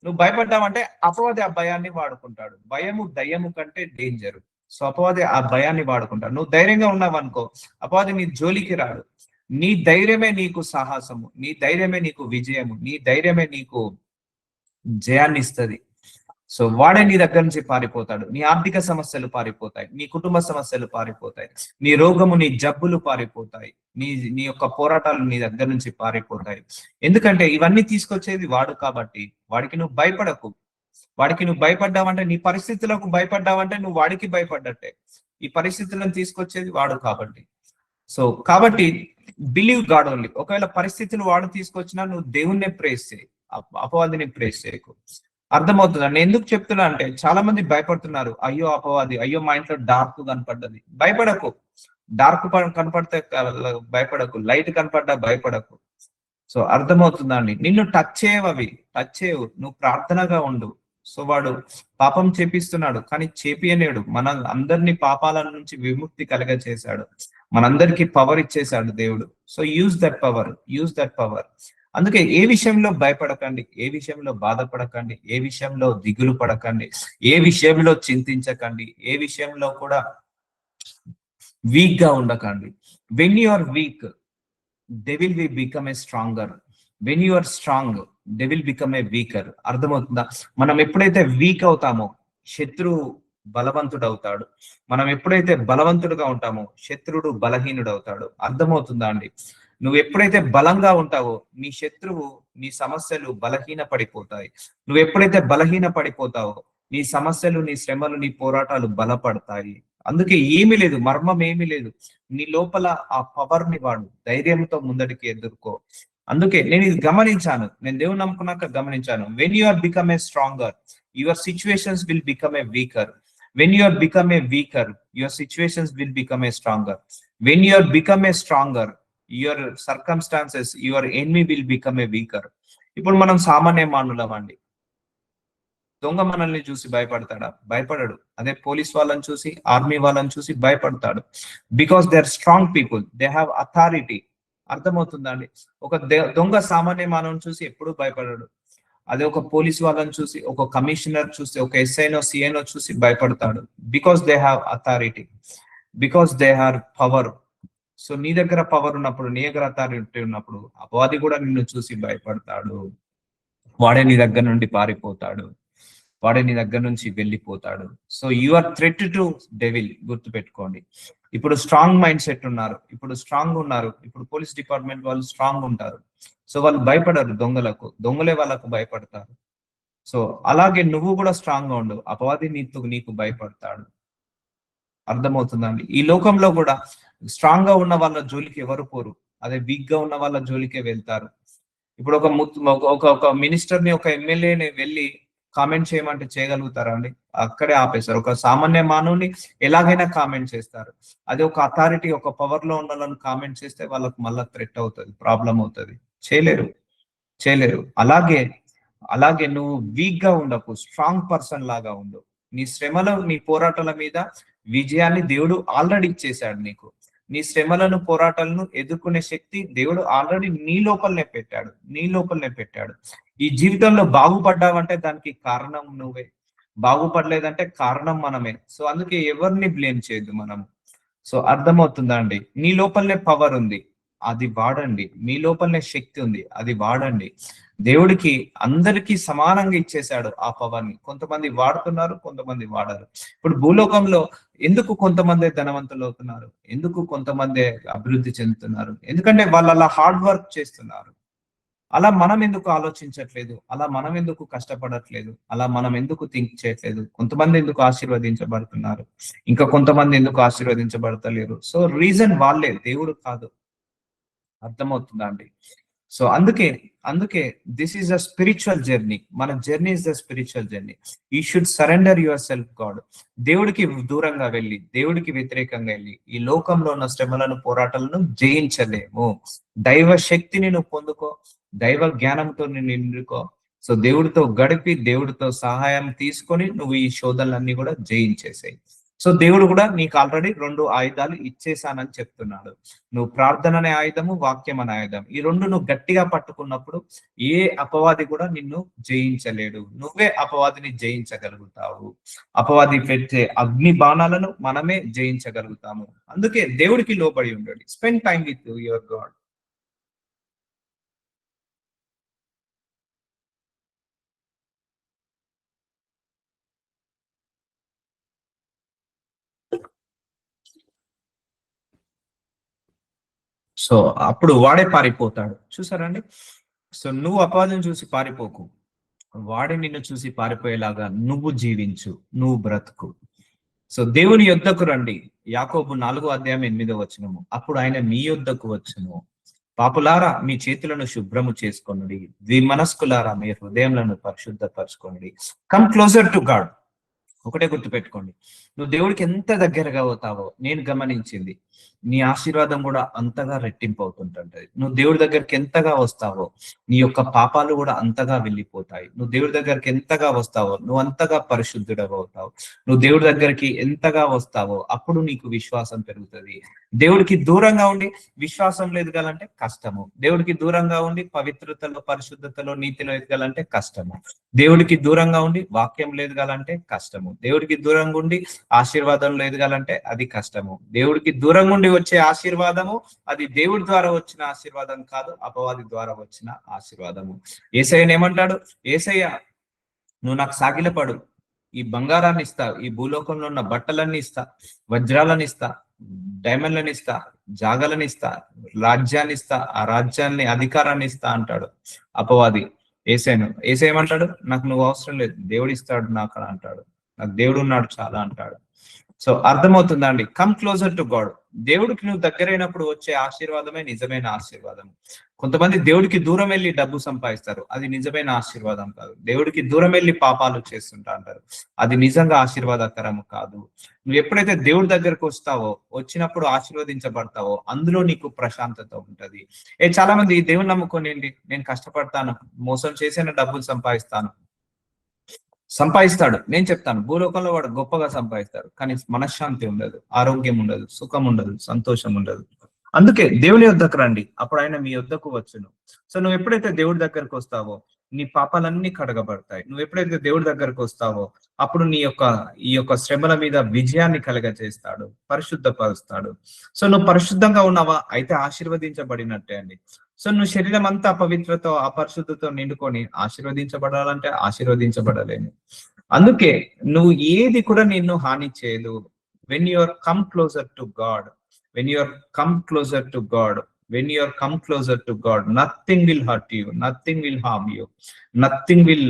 నువ్వు భయపడ్డావంటే అపవాది ఆ భయాన్ని వాడుకుంటాడు. భయము దయ్యము కంటే డేంజర్. సో అపవాది ఆ భయాన్ని వాడుకుంటాడు. నువ్వు ధైర్యంగా ఉన్నావు అనుకో, అపవాది నీ జోలికి రాడు. నీ ధైర్యమే నీకు సాహసము, నీ ధైర్యమే నీకు విజయము, నీ ధైర్యమే నీకు జయాన్ని ఇస్తుంది. సో వాడే నీ దగ్గర నుంచి పారిపోతాడు. నీ ఆర్థిక సమస్యలు పారిపోతాయి, నీ కుటుంబ సమస్యలు పారిపోతాయి, నీ రోగము, నీ జబ్బులు పారిపోతాయి, నీ యొక్క పోరాటాలు నీ దగ్గర నుంచి పారిపోతాయి. ఎందుకంటే ఇవన్నీ తీసుకొచ్చేది వాడు. కాబట్టి వాడికి నువ్వు భయపడకు. వాడికి నువ్వు భయపడ్డావంటే, నీ పరిస్థితులకు భయపడ్డావంటే నువ్వు వాడికి భయపడ్డట్టే. ఈ పరిస్థితులను తీసుకొచ్చేది వాడు కాబట్టి. సో కాబట్టి బిలీవ్ గాడ్ ఓన్లీ. ఒకవేళ పరిస్థితులు వాడు తీసుకొచ్చినా నువ్వు దేవుణ్ణి ప్రేస్ చేయి, అపవాదిని ప్రేస్ చేయకు. అర్థమవుతుందా నేను ఎందుకు చెప్తున్నా అంటే? చాలా మంది భయపడుతున్నారు. అయ్యో అపవాది, అయ్యో మా ఇంట్లో డార్క్ కనపడ్డది. భయపడకు. డార్క్ కనపడితే భయపడకు, లైట్ కనపడ్డా భయపడకు. సో అర్థమవుతుందా అండి? నిన్ను టచ్ చేయవు. నువ్వు ప్రార్థనగా ఉండు. సో వాడు పాపం చేపిస్తున్నాడు, కానీ చేపియలేడు. మన అందరినీ పాపాల నుంచి విముక్తి కలగ చేశాడు, మనందరికీ పవర్ ఇచ్చేశాడు దేవుడు. So use that power. అందుకే ఏ విషయంలో భయపడకండి, ఏ విషయంలో బాధపడకండి, ఏ విషయంలో దిగులు పడకండి, ఏ విషయంలో చింతించకండి, ఏ విషయంలో కూడా వీక్ గా ఉండకండి. When you are weak, they will become a stronger. When you are strong, they will become a weaker. అర్థమవుతుందా? మనం ఎప్పుడైతే వీక్ అవుతామో శత్రువు బలవంతుడు అవుతాడు. మనం ఎప్పుడైతే బలవంతుడుగా ఉంటామో శత్రుడు బలహీనుడు అవుతాడు. అర్థమవుతుందా అండి? నువ్వు ఎప్పుడైతే బలంగా ఉంటావో నీ శత్రువు, నీ సమస్యలు బలహీన పడిపోతాయి. నువ్వు ఎప్పుడైతే బలహీన పడిపోతావో నీ సమస్యలు, నీ శ్రమలు, నీ పోరాటాలు బలపడతాయి. అందుకే ఏమీ లేదు, మర్మం ఏమీ లేదు. నీ లోపల ఆ పవర్ ని వాడు, ధైర్యంతో ముందడికి ఎదుర్కో. అందుకే నేను ఇది గమనించాను, నేను దేవుని నమ్ముకున్నాక గమనించాను. When you are become a stronger, your situations will become a weaker. When you are become a weaker, your situations will become a stronger. When you are become a stronger, your circumstances, your enemy will become a weaker. ఇప్పుడు మనం సామాన్య మానవులం అండి. దొంగ మనల్ని చూసి భయపడతాడా? భయపడడు. అదే police వాళ్ళని చూసి, ఆర్మీ వాళ్ళని చూసి భయపడతాడు. Because they are strong people, they have authority. అర్థమవుతుందా అండి? ఒక దొంగ సామాన్య మానవుని చూసి ఎప్పుడూ భయపడడు. అదే ఒక పోలీస్ వాళ్ళని చూసి, ఒక కమిషనర్ చూసి, ఒక ఎస్ఐనో సిఐనో చూసి భయపడతాడు. Because they have authority, because they have power. So నీ దగ్గర పవర్ ఉన్నప్పుడు, నీ దగ్గర అథారిటీ ఉన్నప్పుడు అపవాది కూడా నిన్ను చూసి భయపడతాడు. వాడే నీ దగ్గర నుండి పారిపోతాడు. వాడే నీ దగ్గర నుంచి వెళ్ళిపోతాడు. So you are threat to devil. గుర్తు పెట్టుకోండి. ఇప్పుడు స్ట్రాంగ్ మైండ్ సెట్ ఉన్నారు, ఇప్పుడు స్ట్రాంగ్ ఉన్నారు, ఇప్పుడు పోలీస్ డిపార్ట్మెంట్ వాళ్ళు స్ట్రాంగ్ ఉంటారు. సో వాళ్ళు భయపడరు దొంగలకు, దొంగలే వాళ్ళకు భయపడతారు. సో అలాగే నువ్వు కూడా స్ట్రాంగ్ గా ఉండు, అపవాది నీకు భయపడతాడు. అర్థమవుతుందండి? ఈ లోకంలో కూడా స్ట్రాంగ్ గా ఉన్న వాళ్ళ జోలికి ఎవరు పోరు, అదే వీక్ గా ఉన్న వాళ్ళ జోలికే వెళ్తారు. ఇప్పుడు ఒక మినిస్టర్ ని, ఒక ఎమ్మెల్యేని వెళ్ళి కామెంట్ చేయమంటే చేయగలుగుతారా అండి? అక్కడే ఆపేస్తారు. ఒక సామాన్య మానవుని ఎలాగైనా కామెంట్ చేస్తారు. అదే ఒక అథారిటీ, ఒక పవర్ లో ఉన్న వాళ్ళని కామెంట్ చేస్తే వాళ్ళకు మళ్ళా థ్రెట్ అవుతుంది, ప్రాబ్లం అవుతుంది. చేయలేరు, చేయలేరు. అలాగే అలాగే నువ్వు వీక్ గా ఉండకు, స్ట్రాంగ్ పర్సన్ లాగా ఉండు. నీ శ్రమలో, నీ పోరాటాల మీద విజయాన్ని దేవుడు ఆల్రెడీ ఇచ్చేశాడు నీకు. నీ శ్రమలను, పోరాటాలను ఎదుర్కొనే శక్తి దేవుడు ఆల్రెడీ నీ లోపలనే పెట్టాడు, నీ లోపలనే పెట్టాడు. ఈ జీవితంలో బాగుపడ్డావంటే దానికి కారణం నువ్వే, బాగుపడలేదంటే కారణం మనమే. సో అందుకే ఎవరిని బ్లేమ్ చేయొద్దు మనం. సో అర్థమవుతుందా అండి? నీ లోపలనే పవర్ ఉంది, అది వాడండి. మీ లోపలనే శక్తి ఉంది, అది వాడండి. దేవుడికి అందరికీ సమానంగా ఇచ్చేశాడు ఆ పవర్ ని. కొంతమంది వాడుతున్నారు, కొంతమంది వాడరు. ఇప్పుడు భూలోకంలో ఎందుకు కొంతమంది ధనవంతులు అవుతున్నారు, ఎందుకు కొంతమంది అభివృద్ధి చెందుతున్నారు? ఎందుకంటే వాళ్ళు అలా హార్డ్ వర్క్ చేస్తున్నారు. అలా మనం ఎందుకు ఆలోచించట్లేదు? అలా మనం ఎందుకు కష్టపడట్లేదు? అలా మనం ఎందుకు థింక్ చేయట్లేదు? కొంతమంది ఎందుకు ఆశీర్వదించబడుతున్నారు, ఇంకా కొంతమంది ఎందుకు ఆశీర్వదించబడతలేరు? సో రీజన్ వాళ్ళే, దేవుడు కాదు. అర్థమవుతుందా అండి? సో అందుకే this is a spiritual journey. మన journey is the spiritual journey. You should surrender yourself God. దేవుడికి దూరంగా వెళ్ళి, దేవుడికి వ్యతిరేకంగా వెళ్ళి ఈ లోకంలో ఉన్న శ్రమలను, పోరాటాలను జయించలేము. దైవ శక్తిని నువ్వు పొందుకో, దైవ జ్ఞానంతో నేను నిండుకో. సో దేవుడితో గడిపి, దేవుడితో సహాయం తీసుకొని నువ్వు ఈ శోధనలన్నీ కూడా జయించేసాయి. సో దేవుడు కూడా నీకు ఆల్రెడీ 2 ఆయుధాలు ఇచ్చేసానని చెప్తున్నాడు. నువ్వు ప్రార్థన అనే ఆయుధము, వాక్యం అనే ఆయుధం, ఈ 2 నువ్వు గట్టిగా పట్టుకున్నప్పుడు ఏ అపవాది కూడా నిన్ను జయించలేడు. నువ్వే అపవాదిని జయించగలుగుతావు. అపవాది పెట్టే అగ్ని బాణాలను మనమే జయించగలుగుతాము. అందుకే దేవుడికి లోబడి ఉండండి. Spend time with your God. So అప్పుడు వాడే పారిపోతాడు. చూసారండి? సో నువ్వు అపవాదిని చూసి పారిపోకు, వాడే నిన్ను చూసి పారిపోయేలాగా నువ్వు జీవించు, నువ్వు బ్రతుకు. సో దేవుని యొద్దకు రండి. యాకోబు 4:8 అప్పుడు ఆయన మీ యొద్దకు వచ్చును. పాపులారా మీ చేతులను శుభ్రము చేసుకొనుడి, ద్విమనస్కులారా మీ హృదయములను పరిశుద్ధపరచుకోండి. Come closer to God. ఒకటే గుర్తు పెట్టుకోండి, నువ్వు దేవుడికి ఎంత దగ్గరగా అవుతావో నేను గమనించింది, నీ ఆశీర్వాదం కూడా అంతగా రెట్టింపు అవుతుంటది. నువ్వు దేవుడి దగ్గరికి ఎంతగా వస్తావో నీ యొక్క పాపాలు కూడా అంతగా వెళ్ళిపోతాయి. నువ్వు దేవుడి దగ్గరికి ఎంతగా వస్తావో నువ్వు అంతగా పరిశుద్ధుడవుతావు. నువ్వు దేవుడి దగ్గరికి ఎంతగా వస్తావో అప్పుడు నీకు విశ్వాసం పెరుగుతుంది. దేవుడికి దూరంగా ఉండి విశ్వాసంలో ఎదగాలంటే కష్టము. దేవుడికి దూరంగా ఉండి పవిత్రతలో, పరిశుద్ధతలో, నీతిలో ఎదగాలంటే కష్టము. దేవుడికి దూరంగా ఉండి వాక్యంలో ఎదగాలంటే కష్టము. దేవుడికి దూరంగా ఉండి ఆశీర్వాదంలో ఎదగాలంటే అది కష్టము. దేవుడికి దూరంగా ఉండి వచ్చే ఆశీర్వాదము అది దేవుడి ద్వారా వచ్చిన ఆశీర్వాదం కాదు, అపవాది ద్వారా వచ్చిన ఆశీర్వాదము. యేసయ్యను ఏమంటాడు? యేసయ్య, నువ్వు నాకు సాగిలపడు, ఈ బంగారాన్ని ఇస్తా, ఈ భూలోకంలో ఉన్న బట్టలన్నీ ఇస్తా, వజ్రాలను ఇస్తా, డైమండ్లను ఇస్తా, జాగలను ఇస్తా, రాజ్యాన్ని ఇస్తా, ఆ రాజ్యాన్ని, అధికారాన్ని ఇస్తా అంటాడు అపవాది యేసయ్యను. యేసయ్య ఏమంటాడు? నాకు నువ్వు అవసరం లేదు, దేవుడు ఇస్తాడు నాకు అంటాడు. నాకు దేవుడు ఉన్నాడు చాలా అంటాడు. సో అర్థమవుతుందా అండి? Come closer to God. దేవుడికి నువ్వు దగ్గరైనప్పుడు వచ్చే ఆశీర్వాదమే నిజమైన ఆశీర్వాదం. కొంతమంది దేవుడికి దూరం వెళ్ళి డబ్బు సంపాదిస్తారు, అది నిజమైన ఆశీర్వాదం కాదు. దేవుడికి దూరం వెళ్ళి పాపాలు చేస్తుంటా అంటారు, అది నిజంగా ఆశీర్వాదకరం కాదు. నువ్వు ఎప్పుడైతే దేవుడి దగ్గరకు వస్తావో, వచ్చినప్పుడు ఆశీర్వదించబడతావో అందులో నీకు ప్రశాంతత ఉంటది. చాలా మంది దేవుని నమ్ముకొని నేను కష్టపడతాను, మోసం చేసిన డబ్బులు సంపాదిస్తాడు. నేను చెప్తాను, భూలోకంలో వాడు గొప్పగా సంపాదిస్తాడు, కానీ మనశ్శాంతి ఉండదు, ఆరోగ్యం ఉండదు, సుఖం ఉండదు, సంతోషం ఉండదు. అందుకే దేవుని యొద్దకు రండి, అప్పుడు ఆయన మీ యొద్దకు వచ్చును. సో నువ్వు ఎప్పుడైతే దేవుడి దగ్గరకు వస్తావో నీ పాపాలన్నీ కడగబడతాయి. నువ్వు ఎప్పుడైతే దేవుడి దగ్గరకు వస్తావో అప్పుడు ఈ యొక్క శ్రమల మీద విజయాన్ని కలగజేస్తాడు, పరిశుద్ధపరుస్తాడు. సో నువ్వు పరిశుద్ధంగా ఉన్నావా, అయితే ఆశీర్వదించబడినట్టే అండి. సో నువ్వు శరీరం అంతా అపవిత్రతో అపరిశుద్ధతో నిండుకొని ఆశీర్వదించబడాలంటే ఆశీర్వదించబడలేము. అందుకే నువ్వు ఏది కూడా నిన్ను హాని చేయదు. When you are come closer to God, when you are come closer to god when you are come closer to god, nothing will hurt you, nothing will harm you, nothing will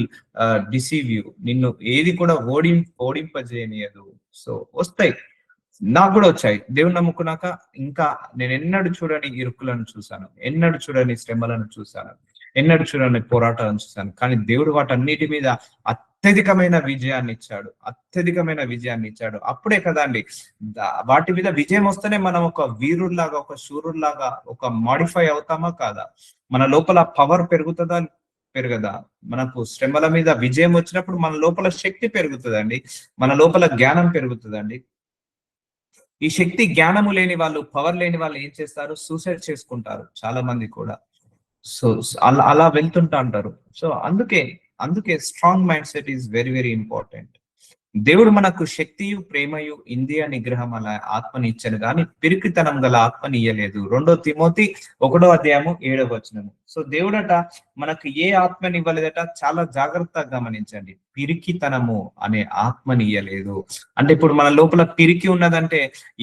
deceive you. నిన్ను ఏది కూడా ఓడింపజేయనియదు. So వస్తాయి, నాకు కూడా వచ్చాయి. దేవుని నమ్ముకున్నాక ఇంకా నేను ఎన్నడూ చూడని ఇరుకులను చూశాను, ఎన్నడూ చూడని శ్రమలను చూశాను, ఎన్నడూ చూడని పోరాటాలను చూశాను. కానీ దేవుడు వాటన్నిటి మీద అత్యధికమైన విజయాన్ని ఇచ్చాడు, అత్యధికమైన విజయాన్ని ఇచ్చాడు. అప్పుడే కదా అండి వాటి మీద విజయం వస్తేనే మనం ఒక వీరుల్లాగా, ఒక శూరుల్లాగా ఒక మాడిఫై అవుతామా కాదా? మన లోపల పవర్ పెరుగుతుందా పెరగదా? మనకు శ్రమల మీద విజయం వచ్చినప్పుడు మన లోపల శక్తి పెరుగుతుందండి, మన లోపల జ్ఞానం పెరుగుతుందండి. ఈ శక్తి జ్ఞానము లేని వాళ్ళు, పవర్ లేని వాళ్ళు ఏం చేస్తారు? సూసైడ్ చేసుకుంటారు చాలా మంది కూడా. సో అలా అలా వెళ్తుంటా అంటారు. సో అందుకే strong mind set is very very important. దేవుడు మనకు శక్తియు ప్రేమయు ఇంద్రియ నిగ్రహం అలా ఆత్మని ఇచ్చాను కానీ పిరికితనం గల ఆత్మని ఇయ్యలేదు. 2 తిమోతి 1:7. సో దేవుడట మనకు ఏ ఆత్మని ఇవ్వలేదట, చాలా జాగ్రత్తగా గమనించండి. పిరికితనము అనే ఆత్మని ఇయ్యలేదు. అంటే ఇప్పుడు మన లోపల పిరికి ఉన్నదంటే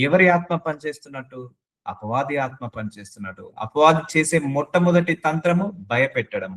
ఎవరి ఆత్మ పనిచేస్తున్నట్టు? అపవాది ఆత్మ పనిచేస్తున్నట్టు. అపవాది చేసే మొట్టమొదటి తంత్రము భయపెట్టడం.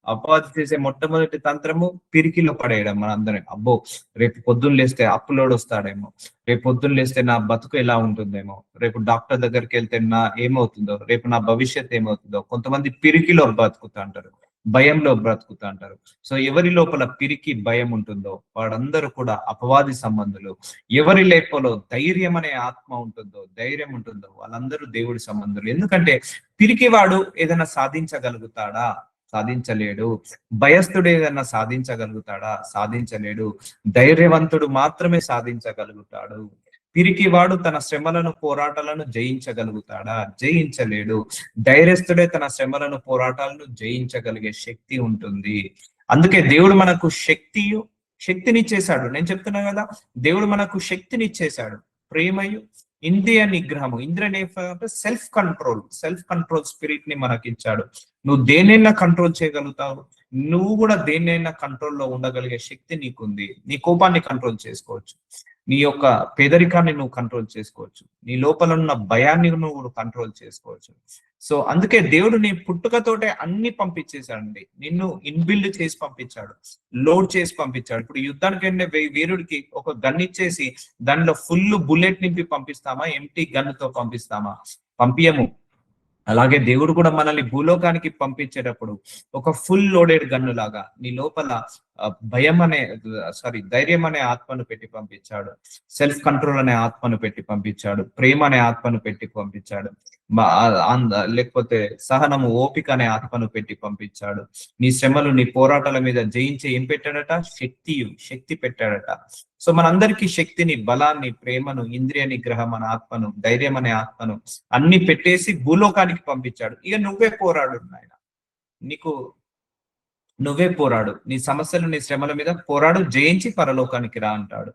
అపవాది చేసే మొట్టమొదటి తంత్రము పిరికిలో పడేయడం. మనందరం అబ్బో రేపు పొద్దున్న లేస్తే అప్పులోడు వస్తాడేమో, రేపు పొద్దున్న లేస్తే నా బతుకు ఎలా ఉంటుందేమో, రేపు డాక్టర్ దగ్గరికి వెళ్తే నా ఏమవుతుందో, రేపు నా భవిష్యత్ ఏమవుతుందో. కొంతమంది పిరికిలో బ్రతుకుతా అంటారు, భయంలో బ్రతుకుతా అంటారు. సో ఎవరి లోపల పిరికి భయం ఉంటుందో వాడందరూ కూడా అపవాది సంబంధులు. ఎవరి లోపల ధైర్యం అనే ఆత్మ ఉంటుందో, ధైర్యం ఉంటుందో వాళ్ళందరూ దేవుడి సంబంధులు. ఎందుకంటే పిరికివాడు ఏదైనా సాధించగలుగుతాడా? సాధించలేడు. భయస్థుడు ఏదైనా సాధించగలుగుతాడా? సాధించలేడు. ధైర్యవంతుడు మాత్రమే సాధించగలుగుతాడు. పిరికివాడు తన శ్రమలను పోరాటాలను జయించగలుగుతాడా? జయించలేడు. ధైర్యస్తుడే తన శ్రమలను పోరాటాలను జయించగలిగే శక్తి ఉంటుంది. అందుకే దేవుడు మనకు శక్తినిచ్చేశాడు. నేను చెప్తున్నా కదా, దేవుడు మనకు శక్తినిచ్చేశాడు. ప్రేమయు ఇంద్రియ నిగ్రహము, ఇంద్రియ అంటే సెల్ఫ్ కంట్రోల్ స్పిరిట్ ని మనకి ఇచ్చాడు. నువ్వు దేనైనా కంట్రోల్ చేయగలుగుతావు. నువ్వు కూడా దేన్నైనా కంట్రోల్లో ఉండగలిగే శక్తి నీకుంది. నీ కోపాన్ని కంట్రోల్ చేసుకోవచ్చు, నీ యొక్క పేదరికాన్ని నువ్వు కంట్రోల్ చేసుకోవచ్చు, నీ లోపల ఉన్న భయాన్ని నువ్వు కంట్రోల్ చేసుకోవచ్చు. సో అందుకే దేవుడు నీ పుట్టుకతోటే అన్ని పంపించేశాడండి. నిన్ను ఇన్బిల్డ్ చేసి పంపించాడు, లోడ్ చేసి పంపించాడు. ఇప్పుడు యుద్ధానికి వెళ్ళే వీరుడికి ఒక గన్ ఇచ్చేసి దానిలో ఫుల్ బుల్లెట్ నింపి పంపిస్తామా? ఎంటీ గన్నుతో పంపిస్తామా? పంపియము. అలాగే దేవుడు కూడా మనల్ని భూలోకానికి పంపించేటప్పుడు ఒక ఫుల్ లోడెడ్ గన్ను లాగా నీ లోపల ధైర్యం అనే ఆత్మను పెట్టి పంపించాడు, సెల్ఫ్ కంట్రోల్ అనే ఆత్మను పెట్టి పంపించాడు, ప్రేమ అనే ఆత్మను పెట్టి పంపించాడు, లేకపోతే సహనము, ఓపిక అనే ఆత్మను పెట్టి పంపించాడు. నీ శ్రమలు, నీ పోరాటాల మీద జయించి ఏం పెట్టాడట? శక్తి పెట్టాడట. సో మనందరికీ శక్తిని, బలాన్ని, ప్రేమను, ఇంద్రియ నిగ్రహం అనే ఆత్మను, ధైర్యం అనే ఆత్మను అన్ని పెట్టేసి భూలోకానికి పంపించాడు. ఇక నువ్వే పోరాడు నాయన, నువ్వే పోరాడు. నీ సమస్యలు, నీ శ్రమల మీద పోరాడు, జయించి పరలోకానికి రా అంటాడు.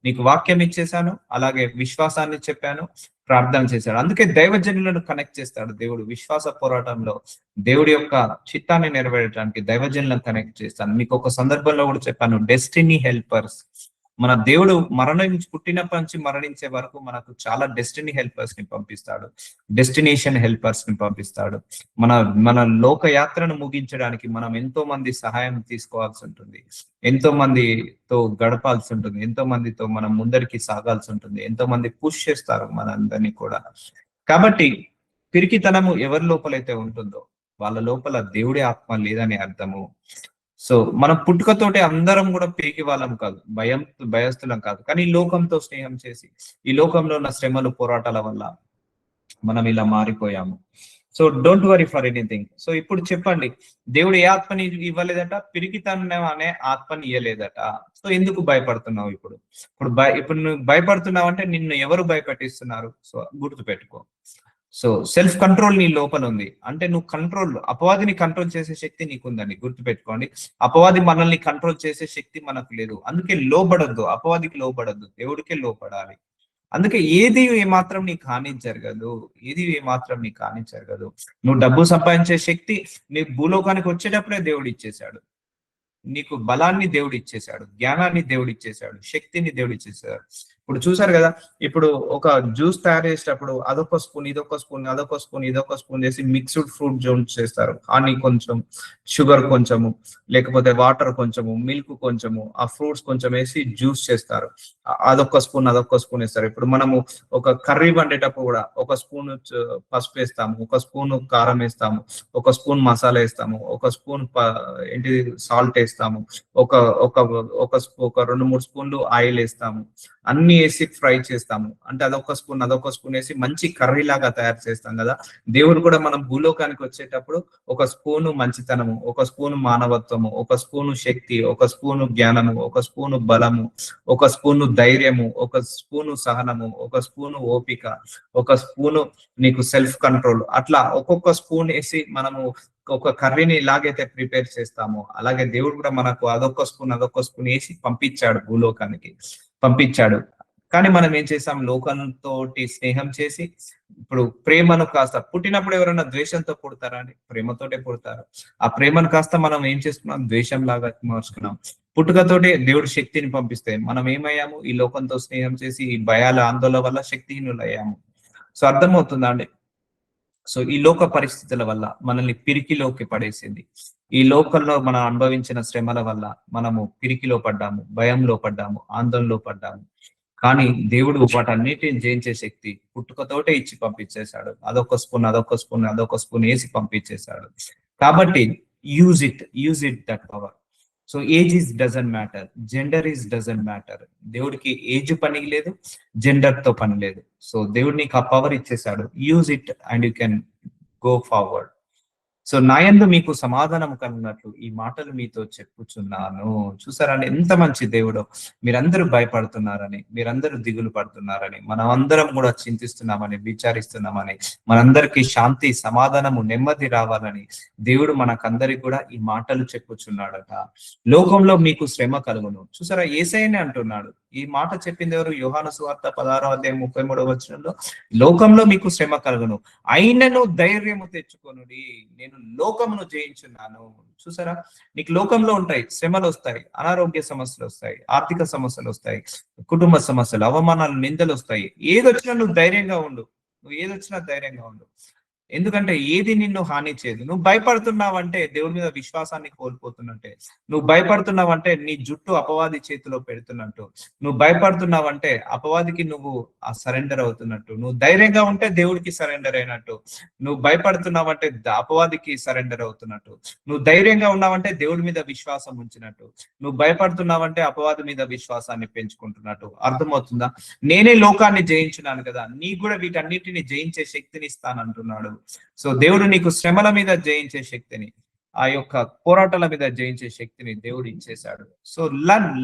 నీకు వాక్యం ఇచ్చేశాను, అలాగే విశ్వాసాన్ని చెప్పాను, ప్రార్థన చేశాడు. అందుకే దైవజనులను కనెక్ట్ చేస్తాడు దేవుడు. విశ్వాస పోరాటంలో దేవుడి యొక్క చిత్తాన్ని నెరవేరడానికి దైవజనులను కనెక్ట్ చేస్తాను. మీకు ఒక సందర్భంలో కూడా చెప్పాను, డెస్టినీ హెల్పర్స్. మన దేవుడు పుట్టినప్పటి నుంచి మరణించే వరకు మనకు చాలా డెస్టినీ హెల్పర్స్ ని పంపిస్తాడు, డెస్టినేషన్ హెల్పర్స్ ని పంపిస్తాడు. మన లోక యాత్రను ముగించడానికి మనం ఎంతో మంది సహాయం తీసుకోవాల్సి ఉంటుంది, ఎంతో మందితో గడపాల్సి ఉంటుంది, ఎంతో మందితో మనం ముందరికి సాగాల్సి ఉంటుంది, ఎంతో మంది పుష్ చేస్తారు మనందరినీ కూడా. కాబట్టి పిరికితనము ఎవరి లోపలైతే ఉంటుందో వాళ్ళ లోపల దేవుడి ఆత్మ లేదని అర్థము. సో మనం పుట్టుకతోటే అందరం కూడా పిరికి వాళ్ళం కాదు, భయస్థులం కాదు. కానీ ఈ లోకంతో స్నేహం చేసి, ఈ లోకంలో ఉన్న శ్రమలు, పోరాటాల వల్ల మనం ఇలా మారిపోయాము. So don't worry for anything. So ఇప్పుడు చెప్పండి, దేవుడు ఏ ఆత్మని ఇవ్వలేదట? పిరికితనం అనే ఆత్మని ఇవ్వలేదట. సో ఎందుకు భయపడుతున్నావు? ఇప్పుడు నువ్వు భయపడుతున్నావు అంటే నిన్ను ఎవరు భయపెట్టిస్తున్నారు? సో గుర్తుపెట్టుకో, సో సెల్ఫ్ కంట్రోల్ నీ లోపల ఉంది అంటే నువ్వు అపవాదిని కంట్రోల్ చేసే శక్తి నీకుందని గుర్తుపెట్టుకోండి. అపవాది మనల్ని కంట్రోల్ చేసే శక్తి మనకు లేదు. అందుకే లోబడద్దు, అపవాదికి లోబడద్దు, దేవుడికే లోపడాలి. అందుకే ఏది ఏమాత్రం నీకు హాని జరగదు, ఏది ఏమాత్రం నీకు హాని జరగదు. నువ్వు డబ్బు సంపాదించే శక్తి నీ భూలోకానికి వచ్చేటప్పుడే దేవుడు ఇచ్చేశాడు. నీకు బలాన్ని దేవుడు ఇచ్చేశాడు, జ్ఞానాన్ని దేవుడు ఇచ్చేశాడు, శక్తిని దేవుడు ఇచ్చేసాడు. ఇప్పుడు చూసారు కదా, ఇప్పుడు ఒక జ్యూస్ తయారు చేసేటప్పుడు అదొక స్పూన్, ఇదొక స్పూన్, అదొక స్పూన్, ఇదొక స్పూన్ చేసి మిక్స్డ్ ఫ్రూట్ జ్యూస్ చేస్తారు. హనీ కొంచెం, షుగర్ కొంచెము, లేకపోతే వాటర్ కొంచెము, మిల్క్ కొంచెము, ఆ ఫ్రూట్స్ కొంచెం వేసి జ్యూస్ చేస్తారు. అదొక స్పూన్, అదొక స్పూన్ వేస్తారు. ఇప్పుడు మనము ఒక కర్రీ వండేటప్పుడు కూడా ఒక స్పూన్ పసుపు వేస్తాము, ఒక స్పూన్ కారం వేస్తాము, ఒక స్పూన్ మసాలా వేస్తాము, ఒక స్పూన్ ఏంటి సాల్ట్ వేస్తాము, ఒక ఒక ఒక 2-3 స్పూన్లు ఆయిల్ వేస్తాము, అన్ని వేసి ఫ్రై చేస్తాము. అంటే అదొక స్పూన్ వేసి మంచి కర్రీ లాగా తయారు చేస్తాం కదా. దేవుడు కూడా మనం భూలోకానికి వచ్చేటప్పుడు ఒక స్పూను మంచితనము, ఒక స్పూను మానవత్వము, ఒక స్పూను శక్తి, ఒక స్పూను జ్ఞానము, ఒక స్పూను బలము, ఒక స్పూను ధైర్యము, ఒక స్పూను సహనము, ఒక స్పూను ఓపిక, ఒక స్పూను నీకు సెల్ఫ్ కంట్రోల్, అట్లా ఒక్కొక్క స్పూన్ వేసి మనము ఒక కర్రీని ఎలాగైతే ప్రిపేర్ చేస్తామో అలాగే దేవుడు కూడా మనకు అదొక స్పూన్ వేసి పంపించాడు, భూలోకానికి పంపించాడు. కానీ మనం ఏం చేసాం, లోకంతో స్నేహం చేసి ఇప్పుడు ప్రేమను కాస్త, పుట్టినప్పుడు ఎవరైనా ద్వేషంతో పుడతారా అండి? ప్రేమతోటే పుడతారు. ఆ ప్రేమను కాస్త మనం ఏం చేసుకున్నాం, ద్వేషం లాగా మార్చుకున్నాం. పుట్టుకతోటే దేవుడు శక్తిని పంపిస్తే మనం ఏమయ్యాము, ఈ లోకంతో స్నేహం చేసి ఈ భయాల ఆందోళన వల్ల శక్తిహీనులు అయ్యాము. సో అర్థమవుతుందా అండి? సో ఈ లోక పరిస్థితుల వల్ల మనల్ని పిరికిలోకి పడేసింది. ఈ లోకంలో మనం అనుభవించిన శ్రమల వల్ల మనము పిరికిలో పడ్డాము, భయంలో పడ్డాము, ఆందోళనలో పడ్డాము. కానీ దేవుడు వాటన్నిటిని జయించే శక్తి పుట్టుకతోటే ఇచ్చి పంపించేశాడు. అదొక స్పూన్ వేసి పంపించేశాడు. కాబట్టి use it that power. So age is doesn't matter, gender is doesn't matter. దేవుడికి ఏజ్ పని లేదు, జెండర్ తో పని లేదు. సో దేవుడు నీకు ఆ పవర్ ఇచ్చేసాడు. Use it and you can go forward. So నాయందు మీకు సమాధానం కలిగినట్లు ఈ మాటలు మీతో చెప్పుచున్నాను. చూసారండి ఎంత మంచి దేవుడో. మీరందరూ భయపడుతున్నారని, మీరందరూ దిగులు పడుతున్నారని, మనం అందరం కూడా చింతిస్తున్నామని, విచారిస్తున్నామని, మనందరికీ శాంతి, సమాధానము, నెమ్మది రావాలని దేవుడు మనకందరికి కూడా ఈ మాటలు చెప్పుచున్నాడట. లోకంలో మీకు శ్రమ కలుగును. చూసారా, యేసయ్యనే అంటున్నాడు. ఈ మాట చెప్పింది ఎవరు? యోహాను సువార్త 16:33 లోకంలో మీకు శ్రమ కలుగును, అయినను ధైర్యము తెచ్చుకొనుడి, నేను లోకమును జయించున్నాను. చూసారా, నీకు లోకంలో ఉంటాయి, శ్రమలు వస్తాయి, అనారోగ్య సమస్యలు వస్తాయి, ఆర్థిక సమస్యలు వస్తాయి, కుటుంబ సమస్యలు, అవమానాలు, నిందలు వస్తాయి. ఏదొచ్చినా నువ్వు ధైర్యంగా ఉండు, ఎందుకంటే ఏది నిన్ను హాని చేయదు. నువ్వు భయపడుతున్నావంటే దేవుడి మీద విశ్వాసాన్ని కోల్పోతున్నట్టే. నువ్వు భయపడుతున్నావంటే నీ జుట్టు అపవాది చేతిలో పెడుతున్నట్టు. నువ్వు భయపడుతున్నావంటే అపవాదికి నువ్వు సరెండర్ అవుతున్నట్టు. నువ్వు ధైర్యంగా ఉంటే దేవుడికి సరెండర్ అయినట్టు. నువ్వు భయపడుతున్నావంటే అపవాదికి సరెండర్ అవుతున్నట్టు. నువ్వు ధైర్యంగా ఉన్నావంటే దేవుడి మీద విశ్వాసం ఉంచినట్టు. నువ్వు భయపడుతున్నావంటే అపవాది మీద విశ్వాసాన్ని పెంచుకుంటున్నట్టు. అర్థమవుతుందా? నేనే లోకాన్ని జయించున్నాను కదా, నీకు కూడా వీటన్నిటిని జయించే శక్తిని ఇస్తానంటున్నాడు. సో దేవుడు నీకు శ్రమల మీద జయించే శక్తిని, ఆ యొక్క పోరాటాల మీద జయించే శక్తిని దేవుడు ఇచ్చేశాడు. So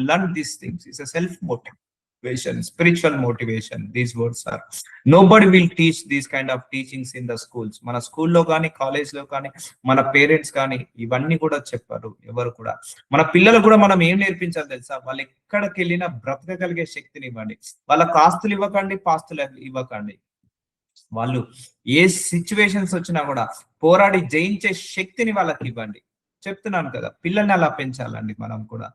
learn these things. It's a self motivation, spiritual motivation. These words are, nobody will teach these kind of teachings in the schools. మన స్కూల్లో కానీ, కాలేజ్ లో కానీ, మన పేరెంట్స్ కానీ ఇవన్నీ కూడా చెప్పారు ఎవరు కూడా. మన పిల్లలు కూడా మనం ఏం నేర్పించాలి తెలుసా? వాళ్ళు ఎక్కడికి వెళ్ళినా బ్రతకగలిగే శక్తిని ఇవ్వండి. వాళ్ళకి ఆస్తులు ఇవ్వకండి, పాస్తులు ఇవ్వకండి. వాళ్ళు ఏ సిచ్యువేషన్స్ వచ్చినా కూడా పోరాడి జయించే శక్తిని వాళ్ళకి ఇవ్వండి. చెప్తున్నాను కదా, పిల్లల్ని అలా పెంచాలండి మనం కూడా,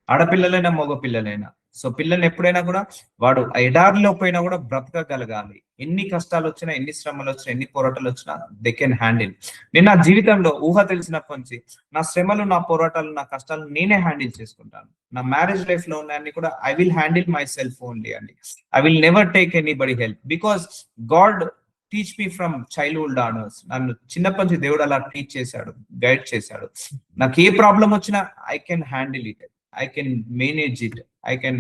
ఆడపిల్లలైనా మగ పిల్లలైనా. సో పిల్లల్ని ఎప్పుడైనా కూడా వాడు ఎడారిలో పోయినా కూడా బ్రతకగలగాలి. ఎన్ని కష్టాలు వచ్చినా, ఎన్ని శ్రమలు వచ్చినా, ఎన్ని పోరాటాలు వచ్చినా దే కెన్ హ్యాండిల్. నేను నా జీవితంలో ఊహ తెలిసినప్పటి నుంచి నా శ్రమలు, నా పోరాటాలు, నా కష్టాలు నేనే హ్యాండిల్ చేసుకుంటాను. నా మ్యారేజ్ లైఫ్ లో ఉన్నాయని కూడా I will handle myself only అండి. I will never take anybody help, because God teach me from childhood onwards. నన్ను చిన్నప్పటి నుంచి దేవుడు అలా టీచ్ చేశాడు, గైడ్ చేశాడు. నాకు ఏ ప్రాబ్లం వచ్చినా I can handle it, I can manage it, I can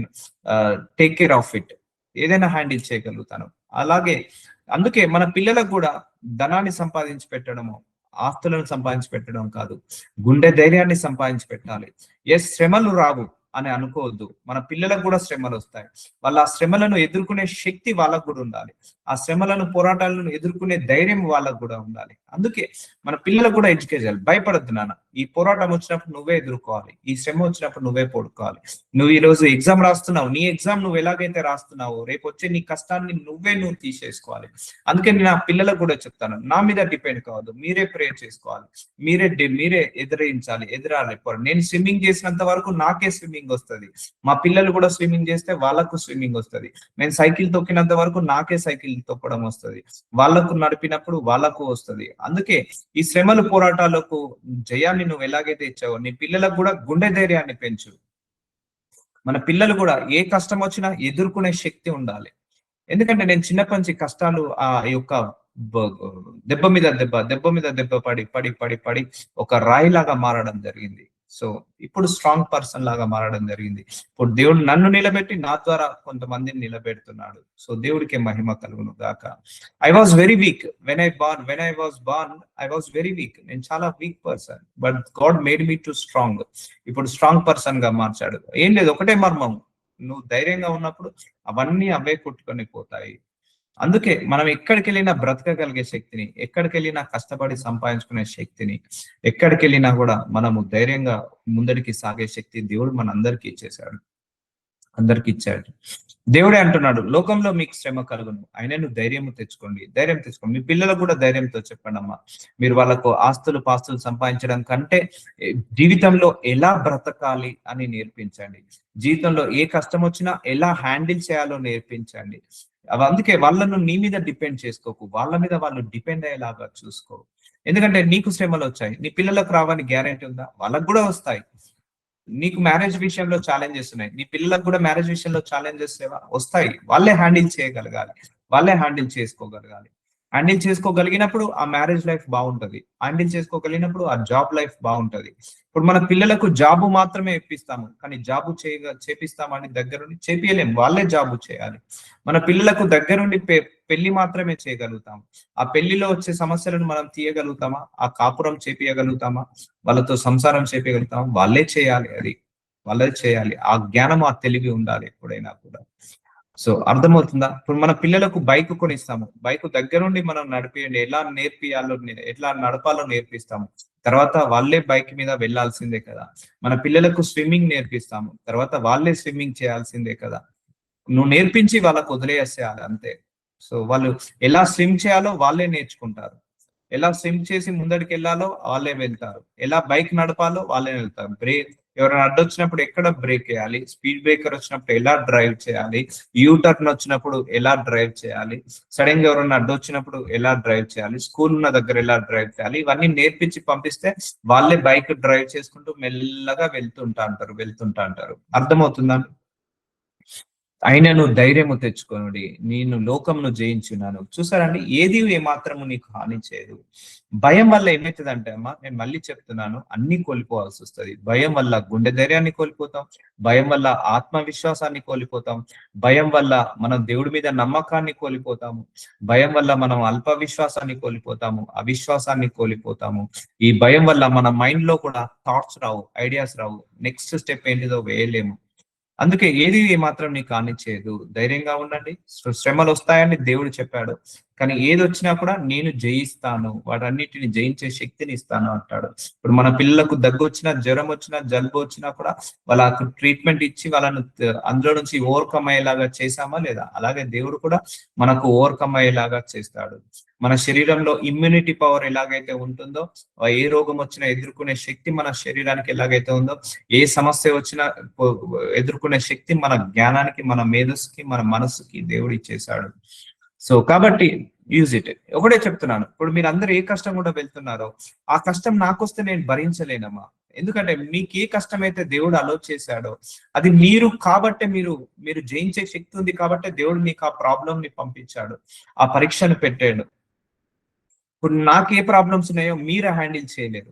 take care of it. ఏదైనా హ్యాండిల్ చేయగలుగుతాను. అలాగే అందుకే మన పిల్లలకు కూడా ధనాన్ని సంపాదించి పెట్టడము, ఆస్తులను సంపాదించి పెట్టడం కాదు, గుండె ధైర్యాన్ని సంపాదించి పెట్టాలి. ఎస్, శ్రమలు రావు, అని అనుకోవద్దు. మన పిల్లలకు కూడా శ్రమలు వస్తాయి. వాళ్ళ ఆ శ్రమలను ఎదుర్కొనే శక్తి వాళ్ళకు కూడా ఉండాలి. ఆ శ్రమలను, పోరాటాలను ఎదుర్కొనే ధైర్యం వాళ్ళకు కూడా ఉండాలి. అందుకే మన పిల్లలకు కూడా ఎడ్యుకేట్ చేయాలి. భయపడద్దు నాన్న, ఈ పోరాటం వచ్చినప్పుడు నువ్వే ఎదుర్కోవాలి, ఈ శ్రమ వచ్చినప్పుడు నువ్వే పడుకోవాలి. నువ్వు ఈ రోజు ఎగ్జామ్ రాస్తున్నావు, నీ ఎగ్జామ్ నువ్వు ఎలాగైతే రాస్తున్నావు, రేపు వచ్చే నీ కష్టాన్ని నువ్వు తీసేసుకోవాలి. అందుకే నేను నా పిల్లలకు కూడా చెప్తాను, నా మీద డిపెండ్ కావద్దు, మీరే ప్రేయర్ చేసుకోవాలి, మీరే ఎదురాలి. నేను స్విమ్మింగ్ చేసినంత వరకు నాకే స్విమ్మింగ్ వస్తుంది, మా పిల్లలు కూడా స్విమ్మింగ్ చేస్తే వాళ్ళకు స్విమ్మింగ్ వస్తుంది. నేను సైకిల్ తొక్కినంత వరకు నాకే సైకిల్ తొక్కడం వస్తుంది, వాళ్ళకు నడిపినప్పుడు వాళ్ళకు వస్తుంది. అందుకే ఈ శ్రమలు, పోరాటాలకు జయాన్ని నువ్వు ఎలాగైతే ఇచ్చావో, నీ పిల్లలకు కూడా గుండె ధైర్యాన్ని పెంచు. మన పిల్లలు కూడా ఏ కష్టం వచ్చినా ఎదుర్కొనే శక్తి ఉండాలి. ఎందుకంటే నేను చిన్నప్పటి నుంచి కష్టాలు ఆ యొక్క దెబ్బ మీద దెబ్బ పడి పడి పడి పడి ఒక రాయిలాగా మారడం జరిగింది. సో ఇప్పుడు స్ట్రాంగ్ పర్సన్ లాగా మారడం జరిగింది. ఇప్పుడు దేవుడు నన్ను నిలబెట్టి నా ద్వారా కొంతమందిని నిలబెడుతున్నాడు. సో దేవుడికి మహిమ కలుగును గాక. I was very weak when I was born I was very weak. నేను చాలా week person, but God made me to strong. ఇప్పుడు స్ట్రాంగ్ పర్సన్ గా మార్చాడు. ఏం లేదు, ఒకటే మర్మం, నువ్వు ధైర్యంగా ఉన్నప్పుడు అవన్నీ అవే కొట్టుకొని పోతాయి. అందుకే మనం ఎక్కడికి వెళ్ళినా బ్రతకగలిగే శక్తిని, ఎక్కడికి వెళ్ళినా కష్టపడి సంపాదించుకునే శక్తిని, ఎక్కడికి వెళ్ళినా కూడా మనము ధైర్యంగా ముందడికి సాగే శక్తి దేవుడు మన అందరికీ ఇచ్చాడు. దేవుడే అంటున్నాడు, లోకంలో మీకు శ్రమ కలుగును, అయినను ధైర్యం తెచ్చుకోండి. మీ పిల్లలకు కూడా ధైర్యంతో చెప్పండి అమ్మా. మీరు వాళ్ళకు పాస్తులు సంపాదించడం కంటే జీవితంలో ఎలా బ్రతకాలి అని నేర్పించండి. జీవితంలో ఏ కష్టం వచ్చినా ఎలా హ్యాండిల్ చేయాలో నేర్పించండి. అందుకే వాళ్ళను నీ మీద డిపెండ్ చేసుకోకు, వాళ్ళ మీద వాళ్ళు డిపెండ్ అయ్యేలాగా చూసుకో. ఎందుకంటే నీకు శ్రమలు వచ్చాయి, నీ పిల్లలకు రావని గ్యారెంటీ ఉందా? వాళ్ళకు కూడా వస్తాయి. నీకు మ్యారేజ్ విషయంలో ఛాలెంజెస్ ఉన్నాయి, నీ పిల్లలకు కూడా మ్యారేజ్ విషయంలో ఛాలెంజెస్ వస్తాయి. వాళ్ళే హ్యాండిల్ చేయగలగాలి, వాళ్ళే హ్యాండిల్ చేసుకోగలగాలి. హ్యాండిల్ చేసుకోగలిగినప్పుడు ఆ మ్యారేజ్ లైఫ్ బాగుంటది, హ్యాండిల్ చేసుకోగలిగినప్పుడు ఆ జాబ్ లైఫ్ బాగుంటది. ఇప్పుడు మన పిల్లలకు జాబు మాత్రమే ఇప్పిస్తాము, కానీ జాబు చేపిస్తామని దగ్గరుండి చేపియలేము, వాళ్ళే జాబు చేయాలి. మన పిల్లలకు దగ్గరుండి పెళ్లి మాత్రమే చేయగలుగుతాం. ఆ పెళ్లిలో వచ్చే సమస్యలను మనం తీయగలుగుతామా? ఆ కాపురం చేపియగలుగుతామా? వాళ్ళతో సంసారం చేపియగలుగుతామా? వాళ్ళే చేయాలి. ఆ జ్ఞానం, ఆ తెలివి ఉండాలి ఎప్పుడైనా కూడా. సో అర్థమవుతుందా? ఇప్పుడు మన పిల్లలకు బైక్ కొనిస్తాము, బైక్ దగ్గరుండి మనం నడిపియండి, ఎట్లా నడపాలో నేర్పిస్తాము. తర్వాత వాళ్ళే బైక్ మీద వెళ్లాల్సిందే కదా. మన పిల్లలకు స్విమ్మింగ్ నేర్పిస్తాము, తర్వాత వాళ్ళే స్విమ్మింగ్ చేయాల్సిందే కదా. నువ్వు నేర్పించి వాళ్ళకు వదిలేసేయాలి అంతే. సో వాళ్ళు ఎలా స్విమ్ చేయాలో వాళ్ళే నేర్చుకుంటారు, ఎలా స్విమ్ చేసి ముందడికి వెళ్ళాలో వాళ్ళే వెళ్తారు, ఎలా బైక్ నడపాలో వాళ్ళే వెళ్తారు. ఎవరైనా అడ్డొచ్చినప్పుడు ఎక్కడ బ్రేక్ వేయాలి, స్పీడ్ బ్రేకర్ వచ్చినప్పుడు ఎలా డ్రైవ్ చేయాలి, యూటర్న్ వచ్చినప్పుడు ఎలా డ్రైవ్ చేయాలి, సడన్ గా ఎవరైనా అడ్డొచ్చినప్పుడు ఎలా డ్రైవ్ చేయాలి, స్కూల్ ఉన్న దగ్గర ఎలా డ్రైవ్ చేయాలి, ఇవన్నీ నేర్పించి పంపిస్తే వాళ్ళే బైక్ డ్రైవ్ చేసుకుంటూ మెల్లగా వెళ్తుంటా అంటారు. అర్థమవుతుందా? అయినను ధైర్యము తెచ్చుకొనుడి, నేను లోకంను జయించున్నాను. చూసారండి, ఏది ఏమాత్రము నీకు హాని చేయదు. భయం వల్ల ఏమవుతుందంటే అమ్మా, నేను మళ్ళీ చెప్తున్నాను, అన్ని కోల్పోవాల్సి వస్తుంది. భయం వల్ల గుండె ధైర్యాన్ని కోల్పోతాం, భయం వల్ల ఆత్మవిశ్వాసాన్ని కోల్పోతాం, భయం వల్ల మనం దేవుడి మీద నమ్మకాన్ని కోల్పోతాము, భయం వల్ల మనం అల్ప విశ్వాసాన్ని కోల్పోతాము, అవిశ్వాసాన్ని కోల్పోతాము. ఈ భయం వల్ల మన మైండ్ లో కూడా థాట్స్ రావు, ఐడియాస్ రావు, నెక్స్ట్ స్టెప్ ఏంటిదో వేయలేము. అందుకే ఏది మాత్రం నీకు హానిచేయదు. ధైర్యంగా ఉండండి. శ్రమలు వస్తాయని దేవుడు చెప్పాడు, కానీ ఏది వచ్చినా కూడా నేను జయిస్తాను, వాటన్నిటిని జయించే శక్తిని ఇస్తాను అంటాడు. ఇప్పుడు మన పిల్లలకు దగ్గు వచ్చినా, జ్వరం వచ్చినా, జలుబు వచ్చినా కూడా వాళ్ళకు ట్రీట్మెంట్ ఇచ్చి వాళ్ళను అందులో నుంచి ఓవర్కమ్ అయ్యేలాగా చేశామా లేదా? అలాగే దేవుడు కూడా మనకు ఓవర్కమ్ అయ్యేలాగా చేస్తాడు. మన శరీరంలో ఇమ్యూనిటీ పవర్ ఎలాగైతే ఉంటుందో, ఏ రోగం వచ్చినా ఎదుర్కొనే శక్తి మన శరీరానికి ఎలాగైతే ఉందో, ఏ సమస్య వచ్చినా ఎదుర్కొనే శక్తి మన జ్ఞానానికి, మన మేధస్సుకి, మన మనస్సుకి దేవుడు ఇచ్చేశాడు. సో కాబట్టి యూజ్ ఇట్. ఒకటే చెప్తున్నాను, ఇప్పుడు మీరు అందరు ఏ కష్టం కూడా వెళ్తున్నారో, ఆ కష్టం నాకొస్తే నేను భరించలేనమ్మా. ఎందుకంటే మీకు ఏ కష్టం అయితే దేవుడు అలో చేశాడో, అది మీరు కాబట్టే మీరు జయించే శక్తి ఉంది కాబట్టి దేవుడు మీకు ఆ ప్రాబ్లం ని పంపించాడు, ఆ పరీక్షను పెట్టాడు. ఇప్పుడు నాకు ఏ ప్రాబ్లమ్స్ ఉన్నాయో మీరు హ్యాండిల్ చేయలేరు.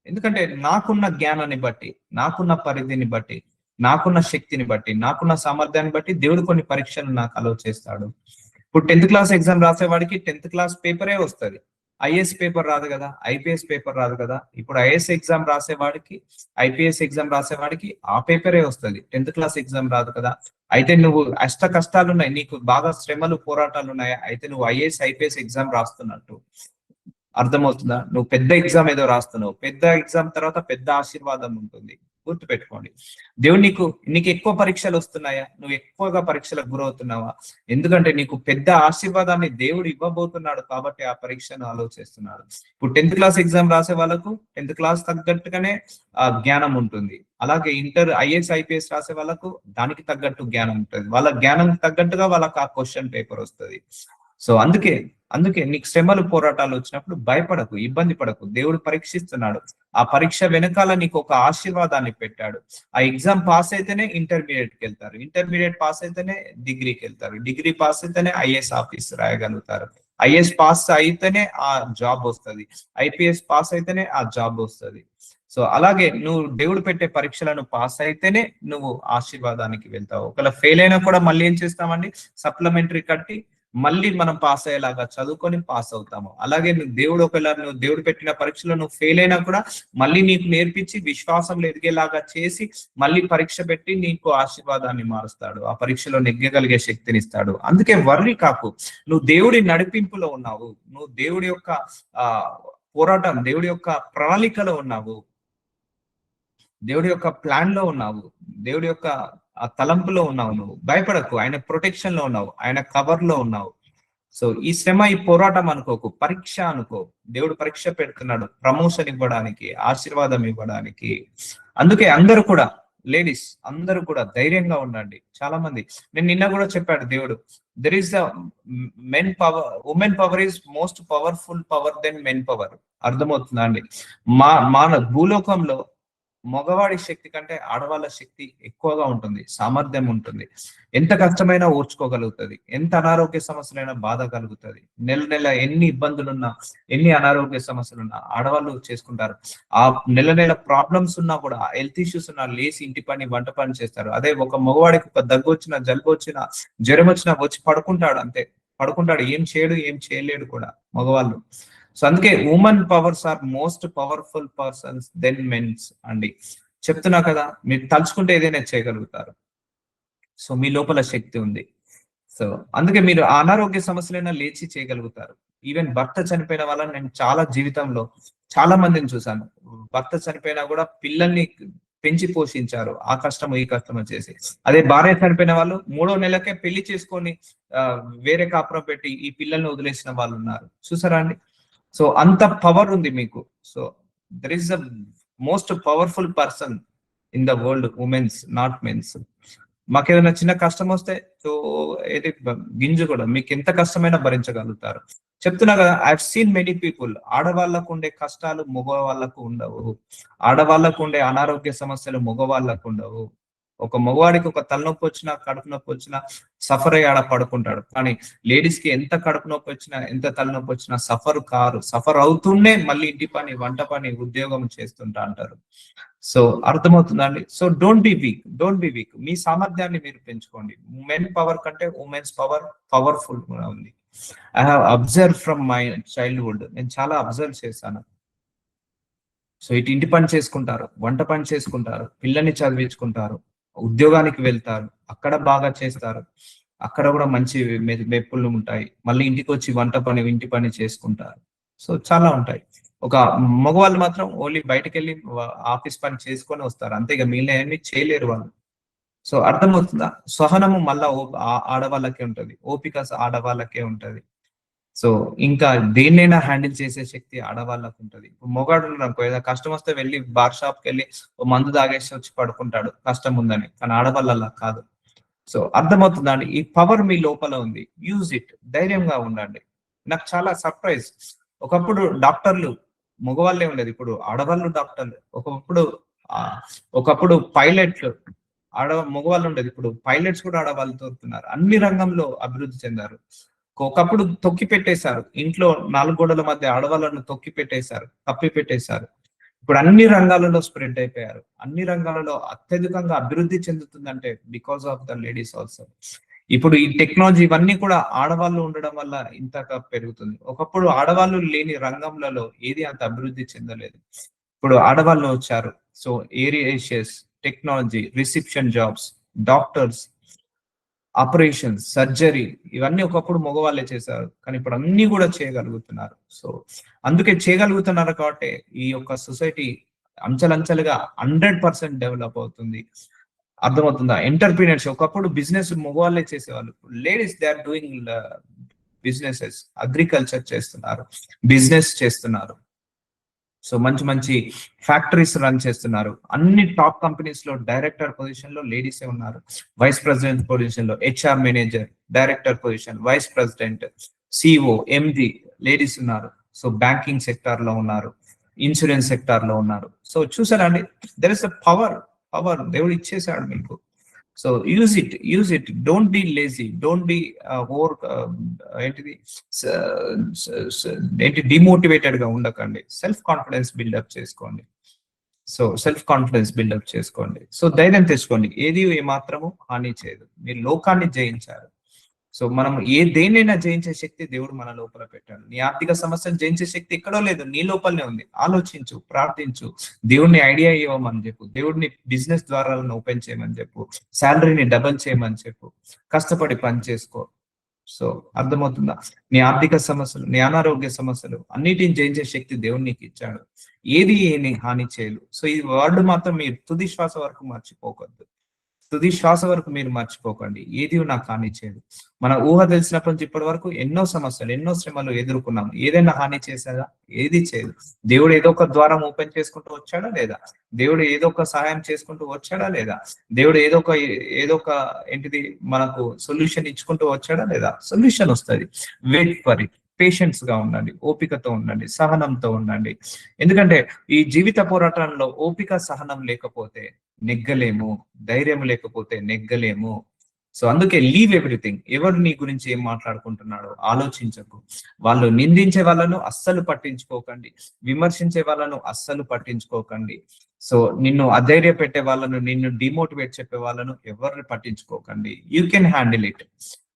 ఎందుకంటే నాకున్న జ్ఞానాన్ని బట్టి, నాకున్న పరిధిని బట్టి, నాకున్న శక్తిని బట్టి, నాకున్న సామర్థ్యాన్ని బట్టి దేవుడు కొన్ని పరీక్షలు నాకు అలో చేస్తాడు. ఇప్పుడు 10th క్లాస్ ఎగ్జామ్ రాసేవాడికి 10th క్లాస్ పేపరే వస్తుంది, ఐఏఎస్ పేపర్ రాదు కదా, ఐపీఎస్ పేపర్ రాదు కదా. ఇప్పుడు ఐఏఎస్ ఎగ్జామ్ రాసేవాడికి, ఐపీఎస్ ఎగ్జామ్ రాసేవాడికి ఆ పేపరే వస్తుంది, 10th క్లాస్ ఎగ్జామ్ రాదు కదా. అయితే నువ్వు అష్ట కష్టాలు ఉన్నాయి, నీకు బాగా శ్రమలు పోరాటాలు ఉన్నాయి, అయితే నువ్వు ఐఏఎస్ ఐపీఎస్ ఎగ్జామ్ రాస్తున్నట్టు అర్థమవుతుందా? నువ్వు పెద్ద ఎగ్జామ్ ఏదో రాస్తున్నావు, పెద్ద ఎగ్జామ్ తర్వాత పెద్ద ఆశీర్వాదం ఉంటుంది, గుర్తుపెట్టుకోండి. దేవుడు నీకు ఎక్కువ పరీక్షలు వస్తున్నాయా? నువ్వు ఎక్కువగా పరీక్షలకు గురవుతున్నావా? ఎందుకంటే నీకు పెద్ద ఆశీర్వాదాన్ని దేవుడు ఇవ్వబోతున్నాడు కాబట్టి ఆ పరీక్షను ఆలోచిస్తున్నాడు. ఇప్పుడు 10th క్లాస్ ఎగ్జామ్ రాసే వాళ్ళకు 10th క్లాస్ తగ్గట్టుగానే జ్ఞానం ఉంటుంది. అలాగే ఇంటర్ ఐఏఎస్ ఐపీఎస్ రాసే వాళ్ళకు దానికి తగ్గట్టు జ్ఞానం ఉంటుంది. వాళ్ళ జ్ఞానం తగ్గట్టుగా వాళ్ళకి ఆ క్వశ్చన్ పేపర్ వస్తుంది. సో అందుకే నీకు శ్రమలు పోరాటాలు వచ్చినప్పుడు భయపడకు, ఇబ్బంది పడకు. దేవుడు పరీక్షిస్తున్నాడు. ఆ పరీక్ష వెనకాల నీకు ఒక ఆశీర్వాదాన్ని పెట్టాడు. ఆ ఎగ్జామ్ పాస్ అయితేనే ఇంటర్మీడియట్కి వెళ్తారు, ఇంటర్మీడియట్ పాస్ అయితేనే డిగ్రీకి వెళ్తారు, డిగ్రీ పాస్ అయితేనే ఐఏఎస్ ఆఫీస్ రాయగలుగుతారు, ఐఏఎస్ పాస్ అయితేనే ఆ జాబ్ వస్తుంది, ఐపీఎస్ పాస్ అయితేనే ఆ జాబ్ వస్తుంది. సో అలాగే నువ్వు దేవుడు పెట్టే పరీక్షలను పాస్ అయితేనే నువ్వు ఆశీర్వాదానికి వెళ్తావు. ఒకవేళ ఫెయిల్ అయినా కూడా మళ్ళీ ఏం చేస్తామండి, సప్లిమెంటరీ కట్టి మళ్ళీ మనం పాస్ అయ్యేలాగా చదువుకొని పాస్ అవుతాము. అలాగే నువ్వు దేవుడు పెట్టిన పరీక్షలో నువ్వు ఫెయిల్ అయినా కూడా మళ్ళీ నీకు నేర్పించి విశ్వాసంలో ఎదిగేలాగా చేసి మళ్ళీ పరీక్ష పెట్టి నీకు ఆశీర్వాదాన్ని మారుస్తాడు, ఆ పరీక్షలో నెగ్గగలిగే శక్తిని ఇస్తాడు. అందుకే వర్రీ కాకు, నువ్వు దేవుడి నడిపింపులో ఉన్నావు, నువ్వు దేవుడి యొక్క పోరాటం, దేవుడి యొక్క ప్రణాళికలో ఉన్నావు, దేవుడి యొక్క ప్లాన్ లో ఉన్నావు, దేవుడి యొక్క ఆ తలంపులో ఉన్నావు. నువ్వు భయపడకు, ఆయన ప్రొటెక్షన్ లో ఉన్నావు, ఆయన కవర్ లో ఉన్నావు. సో ఈ శ్రమ, ఈ పోరాటం అనుకోకు, పరీక్ష అనుకో. దేవుడు పరీక్ష పెడుతున్నాడు ప్రమోషన్ ఇవ్వడానికి, ఆశీర్వాదం ఇవ్వడానికి. అందుకే అందరూ కూడా, లేడీస్ అందరూ కూడా ధైర్యంగా ఉండండి. చాలా మంది, నేను నిన్న కూడా చెప్పాడు దేవుడు, there is the men power, women power is most powerful power than men power. అర్థమవుతుందా అండి? మన భూలోకంలో మగవాడి శక్తి కంటే ఆడవాళ్ళ శక్తి ఎక్కువగా ఉంటుంది, సామర్థ్యం ఉంటుంది. ఎంత కష్టమైనా ఓర్చుకోగలుగుతుంది, ఎంత అనారోగ్య సమస్యలైనా బాధ కలుగుతుంది. నెల ఎన్ని ఇబ్బందులున్నా, ఎన్ని అనారోగ్య సమస్యలున్నా ఆడవాళ్ళు చేసుకుంటారు. ఆ నెల ప్రాబ్లమ్స్ ఉన్నా కూడా, హెల్త్ ఇష్యూస్ ఉన్నా లేచి ఇంటి పని, వంట పని చేస్తారు. అదే ఒక మగవాడికి ఒక దగ్గు వచ్చినా, జలుబు వచ్చినా, జ్వరం వచ్చినా వచ్చి పడుకుంటాడు, అంతే పడుకుంటాడు, ఏం చేయడు, ఏం చేయలేడు కూడా మగవాళ్ళు. సో అందుకే women powers are most powerful persons than mens అండి. చెప్తున్నా కదా, మీరు తలుచుకుంటే ఏదైనా చేయగలుగుతారు. సో మీ లోపల శక్తి ఉంది. సో అందుకే మీరు అనారోగ్య సమస్యలైనా లేచి చేయగలుగుతారు. ఈవెన్ భర్త చనిపోయిన వాళ్ళని నేను చాలా జీవితంలో చాలా మందిని చూశాను. భర్త చనిపోయినా కూడా పిల్లల్ని పెంచి పోషించారు, ఆ కష్టము ఈ కష్టము చేసి. అదే భార్య చనిపోయిన వాళ్ళు 3వ నెలకే పెళ్లి చేసుకొని వేరే కాపురం పెట్టి ఈ పిల్లల్ని వదిలేసిన వాళ్ళు ఉన్నారు, చూసారా అండి? సో అంత పవర్ ఉంది మీకు. So there is the most powerful person in the world, womens, not mens. మాకేదైనా చిన్న కష్టం వస్తే సో ఏది గింజు కూడా మీకు ఎంత కష్టమైనా భరించగలుగుతారు. చెప్తున్నా కదా, I have seen many people, ఆడవాళ్ళకు ఉండే కష్టాలు మగవాళ్ళకు ఉండవు, ఆడవాళ్ళకు ఉండే అనారోగ్య సమస్యలు మగవాళ్ళకు ఉండవు. ఒక మగవాడికి ఒక తలనొప్పి వచ్చినా, కడుపు నొప్పి వచ్చినా సఫర్ అయ్యి ఆడ పడుకుంటాడు. కానీ లేడీస్ కి ఎంత కడుపు నొప్పి వచ్చినా, ఎంత తలనొప్పి వచ్చినా సఫర్ కారు, సఫర్ అవుతూనే మళ్ళీ ఇంటి పని, వంట పని, ఉద్యోగం చేస్తుంటా అంటారు. సో అర్థమవుతుందండి? So don't be weak. మీ సామర్థ్యాన్ని మీరు పెంచుకోండి. మెన్ పవర్ కంటే ఉమెన్స్ పవర్ పవర్ఫుల్ గా ఉంది. I have observe from my childhood, నేను చాలా అబ్జర్వ్ చేశాను. సో ఇటు ఇంటి పని చేసుకుంటారు, వంట పని చేసుకుంటారు, పిల్లల్ని చదివించుకుంటారు, ఉద్యోగానికి వెళ్తారు, అక్కడ బాగా చేస్తారు, అక్కడ కూడా మంచి మెప్పులు ఉంటాయి. మళ్ళీ ఇంటికి వచ్చి వంట పని, ఇంటి పని చేసుకుంటారు. సో చాలా ఉంటాయి. ఒక మగవాళ్ళు మాత్రం ఓన్లీ బయటకు వెళ్ళి ఆఫీస్ పని చేసుకొని వస్తారు, అంతే. ఇక మిగిలిన ఏమీ చేయలేరు వాళ్ళు. సో అర్థమవుతుందా? సహనము మళ్ళా ఆడవాళ్ళకే ఉంటది, ఓపిక ఆడవాళ్ళకే ఉంటది. సో ఇంకా దేన్నైనా హ్యాండిల్ చేసే శక్తి ఆడవాళ్ళకు ఉంటది. ఇప్పుడు మొగాడు అనుకో, ఏదైనా కష్టం వస్తే వెళ్ళి బార్ షాప్ కి వెళ్ళి ఓ మందు తాగేసి వచ్చి పడుకుంటాడు కష్టం ఉందని, కానీ ఆడవాళ్ళ అలా కాదు. సో అర్థమవుతుందా అండి? ఈ పవర్ మీ లోపల ఉంది, యూజ్ ఇట్. ధైర్యంగా ఉండండి. నాకు చాలా సర్ప్రైజ్, ఒకప్పుడు డాక్టర్లు మగవాళ్ళే ఉండేది, ఇప్పుడు ఆడవాళ్ళు డాక్టర్లు. ఒకప్పుడు పైలట్లు మగవాళ్ళు ఉండేది, ఇప్పుడు పైలట్స్ కూడా ఆడవాళ్ళు తోరుతున్నారు. అన్ని రంగంలో అభివృద్ధి చెందారు. ఒకప్పుడు తొక్కి పెట్టేశారు, ఇంట్లో 4 గోడల మధ్య ఆడవాళ్ళను తొక్కి పెట్టేశారు, కప్పి పెట్టేశారు. ఇప్పుడు అన్ని రంగాలలో స్ప్రెడ్ అయిపోయారు. అన్ని రంగాలలో అత్యధికంగా అభివృద్ధి చెందుతుందంటే because of the ladies also. ఇప్పుడు ఈ టెక్నాలజీ ఇవన్నీ కూడా ఆడవాళ్ళు ఉండడం వల్ల ఇంతగా పెరుగుతుంది. ఒకప్పుడు ఆడవాళ్ళు లేని రంగంలలో ఏది అంత అభివృద్ధి చెందలేదు. ఇప్పుడు ఆడవాళ్ళు వచ్చారు. సో ఏరియేషియస్, technology, reception jobs, doctors, operations, surgery ఇవన్నీ ఒకప్పుడు మగవాళ్ళే చేశారు. కానీ ఇప్పుడు అన్ని కూడా చేయగలుగుతున్నారు. సో అందుకే చేయగలుగుతున్నారు కాబట్టి ఈ యొక్క సొసైటీ అంచెలంచెలుగా 100% డెవలప్ అవుతుంది. అర్థమవుతుందా? ఎంటర్‌ప్రెన్యూర్స్ ఒకప్పుడు బిజినెస్ మగవాళ్ళే చేసేవాళ్ళు. Ladies they are doing businesses, agriculture చేస్తున్నారు, బిజినెస్ చేస్తున్నారు. సో మంచి మంచి ఫ్యాక్టరీస్ రన్ చేస్తున్నారు. అన్ని టాప్ కంపెనీస్ లో డైరెక్టర్ పొజిషన్ లో లేడీసే ఉన్నారు. వైస్ ప్రెసిడెంట్ పొజిషన్ లో, HR manager, director position, vice president, CEO, MD ladies ఉన్నారు. సో బ్యాంకింగ్ సెక్టార్ లో ఉన్నారు, ఇన్సూరెన్స్ సెక్టార్ లో ఉన్నారు. సో చూసారా అండి, దెర్ ఇస్ అ పవర్ దేవుడు ఇచ్చేసాడు మీకు. So use it, don't be lazy, don't be over ఏంటిది ఏంటి డిమోటివేటెడ్ గా ఉండకండి. సెల్ఫ్ కాన్ఫిడెన్స్ బిల్డప్ చేసుకోండి. సో ధైర్యం తెచ్చుకోండి. ఏది ఏమాత్రము హాని చేయదు. మీరు లోకాన్ని జయించారు. సో మనం దేన్నైనా జయించే శక్తి దేవుడు మన లోపల పెట్టాడు. నీ ఆర్థిక సమస్యను జయించే శక్తి ఎక్కడో లేదు, నీ లోపలనే ఉంది. ఆలోచించు, ప్రార్థించు, దేవుడిని ఐడియా ఇవ్వమని చెప్పు, దేవుడిని బిజినెస్ ద్వారాలను ఓపెన్ చేయమని చెప్పు, శాలరీని డబల్ చేయమని చెప్పు, కష్టపడి పని చేసుకో. సో అర్థమవుతుందా? నీ ఆర్థిక సమస్యలు, నీ అనారోగ్య సమస్యలు అన్నిటిని జయించే శక్తి దేవుడు నీకు ఇచ్చాడు. ఏది హాని చేయదు. సో ఈ వర్డ్ మాత్రం మీరు తుది శ్వాస వరకు మర్చిపోకూడదు. తుది శ్వాస వరకు మీరు మర్చిపోకండి. ఏది నాకు హాని చేయదు. మన ఊహ తెలిసినప్పటి నుంచి ఇప్పటి వరకు ఎన్నో సమస్యలు, ఎన్నో శ్రమలు ఎదుర్కొన్నాం. ఏదైనా హాని చేశాగా? ఏది చేయదు. దేవుడు ఏదో ఒక ద్వారం ఓపెన్ చేసుకుంటూ వచ్చాడా లేదా? దేవుడు ఏదో ఒక సహాయం చేసుకుంటూ వచ్చాడా లేదా? దేవుడు ఏదో ఒక ఏంటిది మనకు సొల్యూషన్ ఇచ్చుకుంటూ వచ్చాడా లేదా? సొల్యూషన్ వస్తుంది. Wait for it. పేషెన్స్ గా ఉండండి, ఓపికతో ఉండండి, సహనంతో ఉండండి. ఎందుకంటే ఈ జీవిత పోరాటంలో ఓపిక, సహనం లేకపోతే నెగ్గలేము, ధైర్యం లేకపోతే నెగ్గలేము. సో అందుకే లీవ్ ఎవ్రీథింగ్. ఎవరు నీ గురించి ఏం మాట్లాడుకుంటున్నాడో ఆలోచించకు. వాళ్ళు నిందించే వాళ్ళను అస్సలు పట్టించుకోకండి, విమర్శించే వాళ్ళను అస్సలు పట్టించుకోకండి. సో నిన్ను అధైర్య పెట్టే వాళ్ళను, నిన్ను డిమోటివేట్ చెప్పే వాళ్ళను ఎవరిని పట్టించుకోకండి. You can handle it,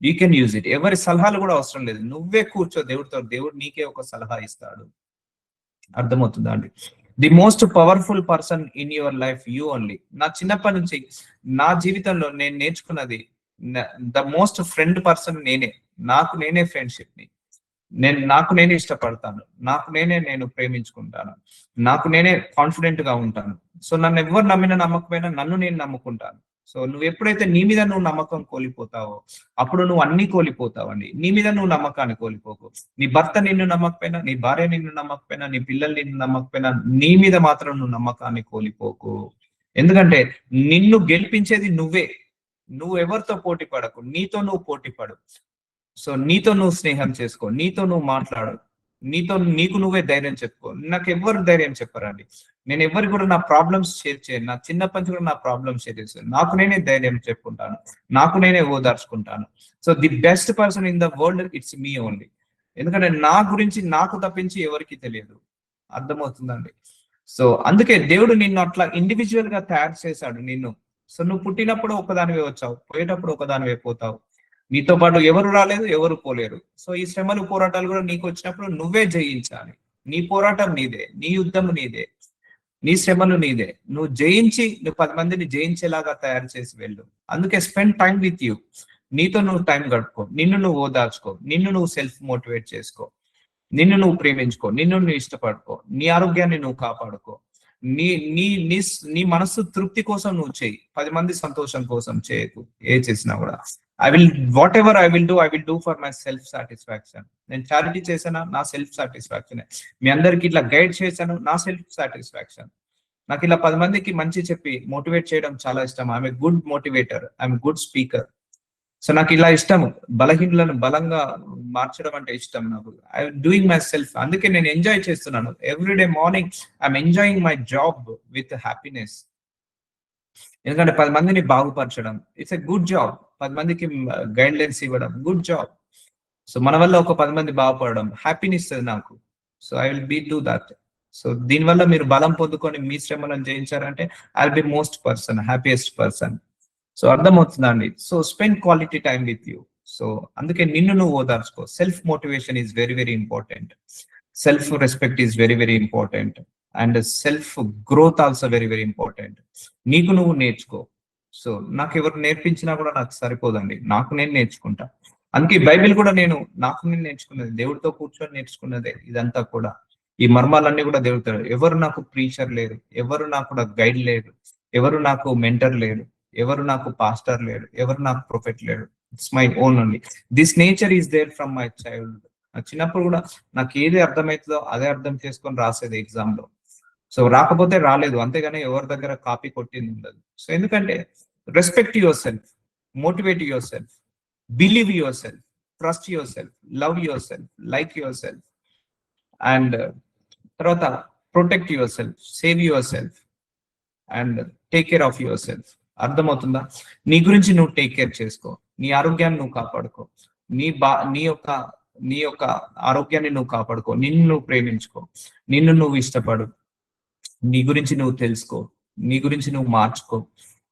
you can use it. ఎవరి సలహాలు కూడా అవసరం లేదు. నువ్వే కూర్చో దేవుడితో, దేవుడు నీకే ఒక సలహా ఇస్తాడు. అర్థమవుతుందా అండి? The most powerful person in your life you only. నా చిన్నప్పటి నుంచి నా జీవితంలో నేను నేర్చుకున్నది, ద మోస్ట్ ఫ్రెండ్ పర్సన్ నేనే. నాకు నేనే ఫ్రెండ్షిప్ ని నాకు నేనే ఇష్టపడతాను, నేను ప్రేమించుకుంటాను, నాకు నేనే కాన్ఫిడెంట్ గా ఉంటాను. సో నన్ను ఎవరు నమ్మినా నమ్మకపోయినా నన్ను నేను నమ్ముకుంటాను. సో నువ్వు ఎప్పుడైతే నీ మీద నువ్వు నమ్మకం కోల్పోతావో అప్పుడు నువ్వు అన్ని కోల్పోతావండి. నీ మీద నువ్వు నమ్మకాన్ని కోల్పోకు. నీ భర్త నిన్ను నమ్మకపోయినా, నీ భార్య నిన్ను నమ్మకపోయినా, నీ పిల్లలు నిన్ను నమ్మకపోయినా నీ మీద మాత్రం నువ్వు నమ్మకాన్ని కోల్పోకు. ఎందుకంటే నిన్ను గెలిపించేది నువ్వే. నువ్వు ఎవరితో పోటీ పడకు, నీతో నువ్వు పోటీ పడు. సో నీతో నువ్వు స్నేహం చేసుకో, నీతో నువ్వు మాట్లాడు, నీకు నువ్వే ధైర్యం చెప్పుకో. నాకు ఎవరు ధైర్యం చెప్పరండి. నేను ఎవరికి కూడా నా ప్రాబ్లమ్స్ షేర్ చేయను. నా చిన్నప్పటి నుంచి కూడా నా ప్రాబ్లమ్స్ షేర్ చేస్తాను. నాకు నేనే ధైర్యం చెప్పుకుంటాను, నాకు నేనే ఓదార్చుకుంటాను. So the best person in the world it's me only. ఎందుకంటే నా గురించి నాకు తప్పించి ఎవరికి తెలియదు. అర్థమవుతుందండి? సో అందుకే దేవుడు నిన్ను అట్లా ఇండివిజువల్ గా తయారు చేశాడు నిన్ను. సో నువ్వు పుట్టినప్పుడు ఒకదానివే వచ్చావు, పోయేటప్పుడు ఒకదానివే పోతావు. నీతో పాటు ఎవరు రాలేదు, ఎవరు పోలేరు. సో ఈ శ్రమలు, పోరాటాలు కూడా నీకు వచ్చినప్పుడు నువ్వే జయించాలి. నీ పోరాటం నీదే, నీ యుద్ధం నీదే, నీ శ్రమలు నీదే. నువ్వు జయించి నువ్వు 10 మందిని జయించేలాగా తయారు చేసి వెళ్ళు. అందుకే స్పెండ్ టైం విత్ యూ. నీతో నువ్వు టైం గడుపుకో, నిన్ను నువ్వు ఓదార్చుకో, నిన్ను నువ్వు సెల్ఫ్ మోటివేట్ చేసుకో, నిన్ను నువ్వు ప్రేమించుకో, నిన్ను నువ్వు ఇష్టపడుకో, నీ ఆరోగ్యాన్ని నువ్వు కాపాడుకో. నీ నీ నీ నీ మనస్సు తృప్తి కోసం నువ్వు చేయి, 10 మంది సంతోషం కోసం చేయకు. ఏ చేసినా కూడా what ever I will do for my self satisfaction. నేను చారిటీ చేశానా, నా సెల్ఫ్ సాటిస్ఫాక్షన్. మీ అందరికి ఇట్లా గైడ్ చేశాను, నా సెల్ఫ్ సాటిస్ఫాక్షన్. నాకు ఇలా 10 మందికి మంచి చెప్పి మోటివేట్ చేయడం చాలా ఇష్టం. I'm a good motivator, I'm good speaker. So నాకు ఇలా ఇష్టం, బలహీనులను బలంగా మార్చడం అంటే ఇష్టం నాకు. I doing myself. అందుకే నేను ఎంజాయ్ చేస్తున్నాను. Everyday morning I'm enjoying my job with happiness. ఎందుకంటే 10 మందిని బాగుపరచడం ఇట్స్ ఎ గుడ్ జాబ్. 10 మందికి గైడ్ లైన్స్ ఇవ్వడం గుడ్ జాబ్. సో మన వల్ల ఒక 10 మంది బాగుపడడం హ్యాపీని ఇస్తుంది నాకు. So I will be do that. So దీనివల్ల మీరు బలం పొందుకొని మీ శ్రమలను జయించారంటే I will be most person, happiest person. So అర్థమవుతుందా అండి? So spend quality time with you. So అందుకే నిన్ను నువ్వు ఓదార్చుకో. Self motivation is very very important. Self respect is very very important. And self growth also very very important. నీకు నువ్వు నేర్చుకో. So నాకు ఎవరు నేర్పించినా కూడా నాకు సరిపోదండి, నాకు నేను నేర్చుకుంటా. అందుకే బైబిల్ కూడా నాకు నేను నేర్చుకున్నది, దేవుడితో కూర్చొని నేర్చుకున్నదే ఇదంతా కూడా. ఈ మర్మాలన్నీ కూడా దేవుడితో. ఎవరు నాకు ప్రీచర్ లేరు, ఎవరు నాకు గైడ్ లేరు, ఎవరు నాకు మెంటర్ లేరు, ఎవరు నాకు పాస్టర్ లేడు, ఎవరు నాకు ప్రొఫెట్ లేడు. It's my own only. This nature is there from my child. చిన్నప్పుడు కూడా నాకు ఏది అర్థమవుతుందో అదే అర్థం చేసుకొని రాసేది ఎగ్జామ్ లో. సో రాకపోతే రాలేదు, అంతేగాని ఎవరి దగ్గర కాపీ కొట్టింది ఉండదు. సో ఎందుకంటే respect yourself, motivate yourself, believe yourself, trust yourself, love yourself, like yourself, and తర్వాత protect yourself, save yourself, and take care of yourself. అర్థమవుతుందా? నీ గురించి నువ్వు take care చేసుకో, నీ ఆరోగ్యాన్ని నువ్వు కాపాడుకో, నీ యొక్క ఆరోగ్యాన్ని నువ్వు కాపాడుకో, నిన్ను నువ్వు ప్రేమించుకో, నిన్ను నువ్వు ఇష్టపడు, నీ గురించి నువ్వు తెలుసుకో, నీ గురించి నువ్వు మార్చుకో,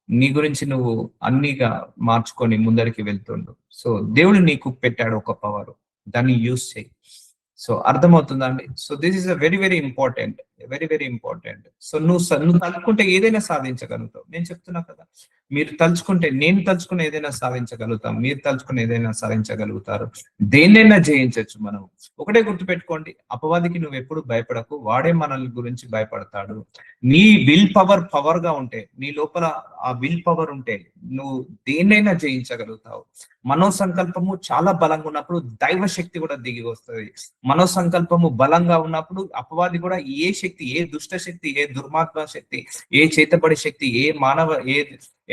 నీ గురించి నువ్వు అన్నిగా మార్చుకొని ముందరికి వెళ్తుండు. సో దేవుడు నీకు పెట్టాడు ఒక పవర్, దాన్ని యూజ్ చేయి. సో అర్థమవుతుందా అండి? So this is a very very important, very very important. So నువ్వు తలుచుకుంటే ఏదైనా సాధించగలుగుతావు. నేను చెప్తున్నా కదా, మీరు తలుచుకుంటే, నేను తలుచుకుని ఏదైనా సాధించగలుగుతాం, మీరు తలుచుకుని ఏదైనా సాధించగలుగుతారు. దేన్నైనా జయించవచ్చు మనం. ఒకటే గుర్తుపెట్టుకోండి, అపవాదికి నువ్వు ఎప్పుడు భయపడకు, వాడే మనల్ని గురించి భయపడతాడు. నీ విల్ పవర్ గా ఉంటే, నీ లోపల ఆ విల్ పవర్ ఉంటే నువ్వు దేన్నైనా జయించగలుగుతావు. మనోసంకల్పము చాలా బలంగా ఉన్నప్పుడు దైవ శక్తి కూడా దిగి వస్తుంది. మనోసంకల్పము బలంగా ఉన్నప్పుడు అపవాది కూడా ఏ శక్తి, ఏ దుష్ట శక్తి, ఏ దుర్మాత్మ శక్తి, ఏ చేతబడి శక్తి,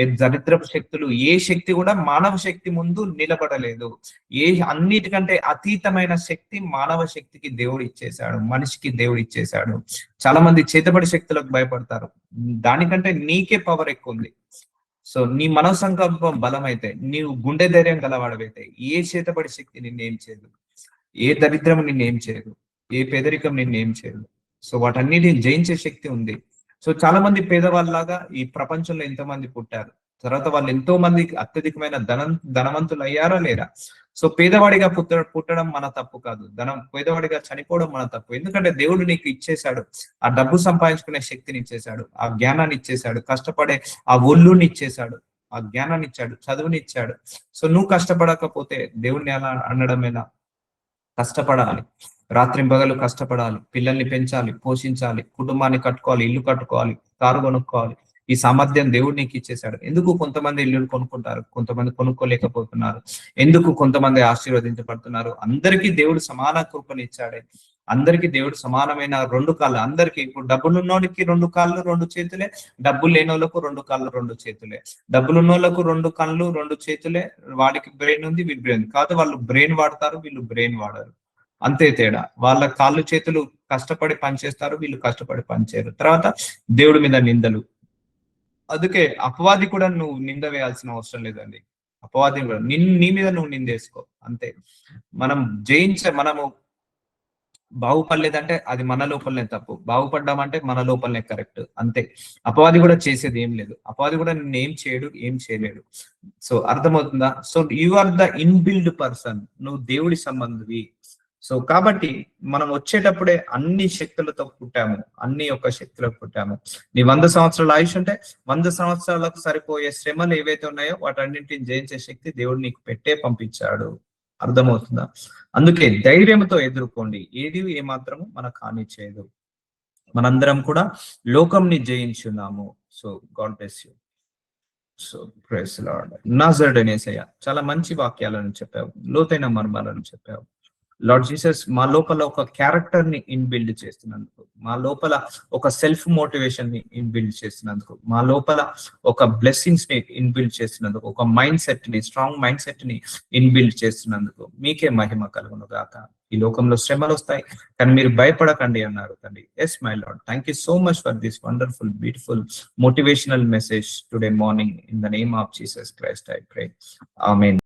ఏ దరిద్రపు శక్తులు, ఏ శక్తి కూడా మానవ శక్తి ముందు నిలబడలేదు. అన్నిటికంటే అతీతమైన శక్తి మానవ శక్తికి దేవుడు ఇచ్చేశాడు, మనిషికి దేవుడు ఇచ్చేశాడు. చాలా మంది చేతబడి శక్తులకు భయపడతారు, దానికంటే నీకే పవర్ ఎక్కువ ఉంది. సో నీ మనోసంకల్పం బలమైతే, నీవు గుండె ధైర్యం గలవాడవైతే, ఏ చేతబడి శక్తి నిన్నేం చేయదు, ఏ దరిద్రం నిన్నేం చేయదు, ఏ పేదరికం నిన్నేం చేయదు. సో వాటన్నిటిని జయించే శక్తి ఉంది. సో చాలా మంది పేదవాళ్ళలాగా ఈ ప్రపంచంలో ఎంతోమంది పుట్టారు, తర్వాత వాళ్ళు ఎంతో మంది అత్యధికమైన ధనవంతులు అయ్యారా లేరా? సో పేదవాడిగా పుట్టడం మన తప్పు కాదు, పేదవాడిగా చనిపోవడం మన తప్పు. ఎందుకంటే దేవుడు నీకు ఇచ్చేశాడు, ఆ డబ్బు సంపాదించుకునే శక్తిని ఇచ్చేశాడు, ఆ జ్ఞానాన్ని ఇచ్చేశాడు, కష్టపడే ఆ ఒళ్ళుని ఇచ్చేశాడు, ఆ జ్ఞానాన్ని ఇచ్చాడు, చదువుని ఇచ్చాడు. సో నువ్వు కష్టపడకపోతే దేవుడిని ఎలా అనడం ఎలా? కష్టపడాలి, రాత్రింబగలు కష్టపడాలి, పిల్లల్ని పెంచాలి, పోషించాలి, కుటుంబాన్ని కట్టుకోవాలి, ఇల్లు కట్టుకోవాలి, కారు కొనుక్కోవాలి. ఈ సామర్థ్యం దేవుడు నీకు ఇచ్చేశాడు. ఎందుకు కొంతమంది ఇల్లు కొనుక్కుంటారు, కొంతమంది కొనుక్కోలేకపోతున్నారు? ఎందుకు కొంతమంది ఆశీర్వదించబడుతున్నారు? అందరికీ దేవుడు సమాన కృపను ఇచ్చాడే. అందరికీ దేవుడు సమానమైన రెండు కాళ్ళు. అందరికీ, ఇప్పుడు డబ్బులున్నోడికి 2 కాళ్ళు 2 చేతులే, డబ్బులు లేనోళ్ళకు 2 కాళ్ళు 2 చేతులే. డబ్బులున్నోళ్ళకు 2 కళ్ళు 2 చేతులే, వాడికి బ్రెయిన్ ఉంది, వీడి బ్రెయిన్ కాదు. వాళ్ళు బ్రెయిన్ వాడతారు, వీళ్ళు బ్రెయిన్ వాడరు, అంతే తేడా. వాళ్ళ కాళ్ళు చేతులు కష్టపడి పనిచేస్తారు, వీళ్ళు కష్టపడి పనిచేయరు. తర్వాత దేవుడి మీద నిందలు. అందుకే అపవాది కూడా నువ్వు నింద వేయాల్సిన అవసరం లేదండి. అపవాది కూడా నీ మీద నువ్వు నిందేసుకో, అంతే. మనము బాగుపడలేదంటే అది మన లోపలనే తప్పు, బాగుపడ్డామంటే మన లోపలనే కరెక్ట్, అంతే. అపవాది కూడా చేసేది ఏం లేదు, అపవాది కూడా నిన్ను ఏం చేయడు, ఏం చేయలేడు. సో అర్థమవుతుందా? So you are the inbuilt person, నువ్వు దేవుడి సంబంధివి. సో కాబట్టి మనం వచ్చేటప్పుడే అన్ని శక్తులతో పుట్టాము, అన్ని యొక్క శక్తులకు పుట్టాము. నీ 100 సంవత్సరాల ఆయుష్ ఉంటే 100 సంవత్సరాలకు సరిపోయే శ్రమలు ఏవైతే ఉన్నాయో వాటన్నింటిని జయించే శక్తి దేవుడు నీకు పంపించాడు. అర్థమవుతుందా? అందుకే ధైర్యంతో ఎదుర్కోండి, ఏది ఏమాత్రము మనకు హాని చేయదు. మనందరం కూడా లోకంని జయించున్నాము. So God bless you. So praise Lord. నాజరేయుడైన యేసయ్య, చాలా మంచి వాక్యాలను చెప్పావు, లోతైన మర్మాలను చెప్పావు. లార్డ్ జీసస్, మా లోపల ఒక క్యారెక్టర్ ని ఇన్బిల్డ్ చేస్తున్నందుకు, మా లోపల ఒక సెల్ఫ్ మోటివేషన్ ని ఇన్బిల్డ్ చేస్తున్నందుకు, మా లోపల ఒక బ్లెస్సింగ్స్ ని ఇన్బిల్డ్ చేస్తున్నందుకు, ఒక మైండ్ సెట్ ని, స్ట్రాంగ్ మైండ్ సెట్ ని ఇన్బిల్డ్ చేస్తున్నందుకు మీకే మహిమ కలుగును గాక. ఈ లోకంలో శ్రమలు వస్తాయి, కానీ మీరు భయపడకండి అన్నారు తండ్రి. Yes my Lord, thank you so much for this wonderful, beautiful, motivational message today morning. In the name of Jesus Christ I pray. Amen.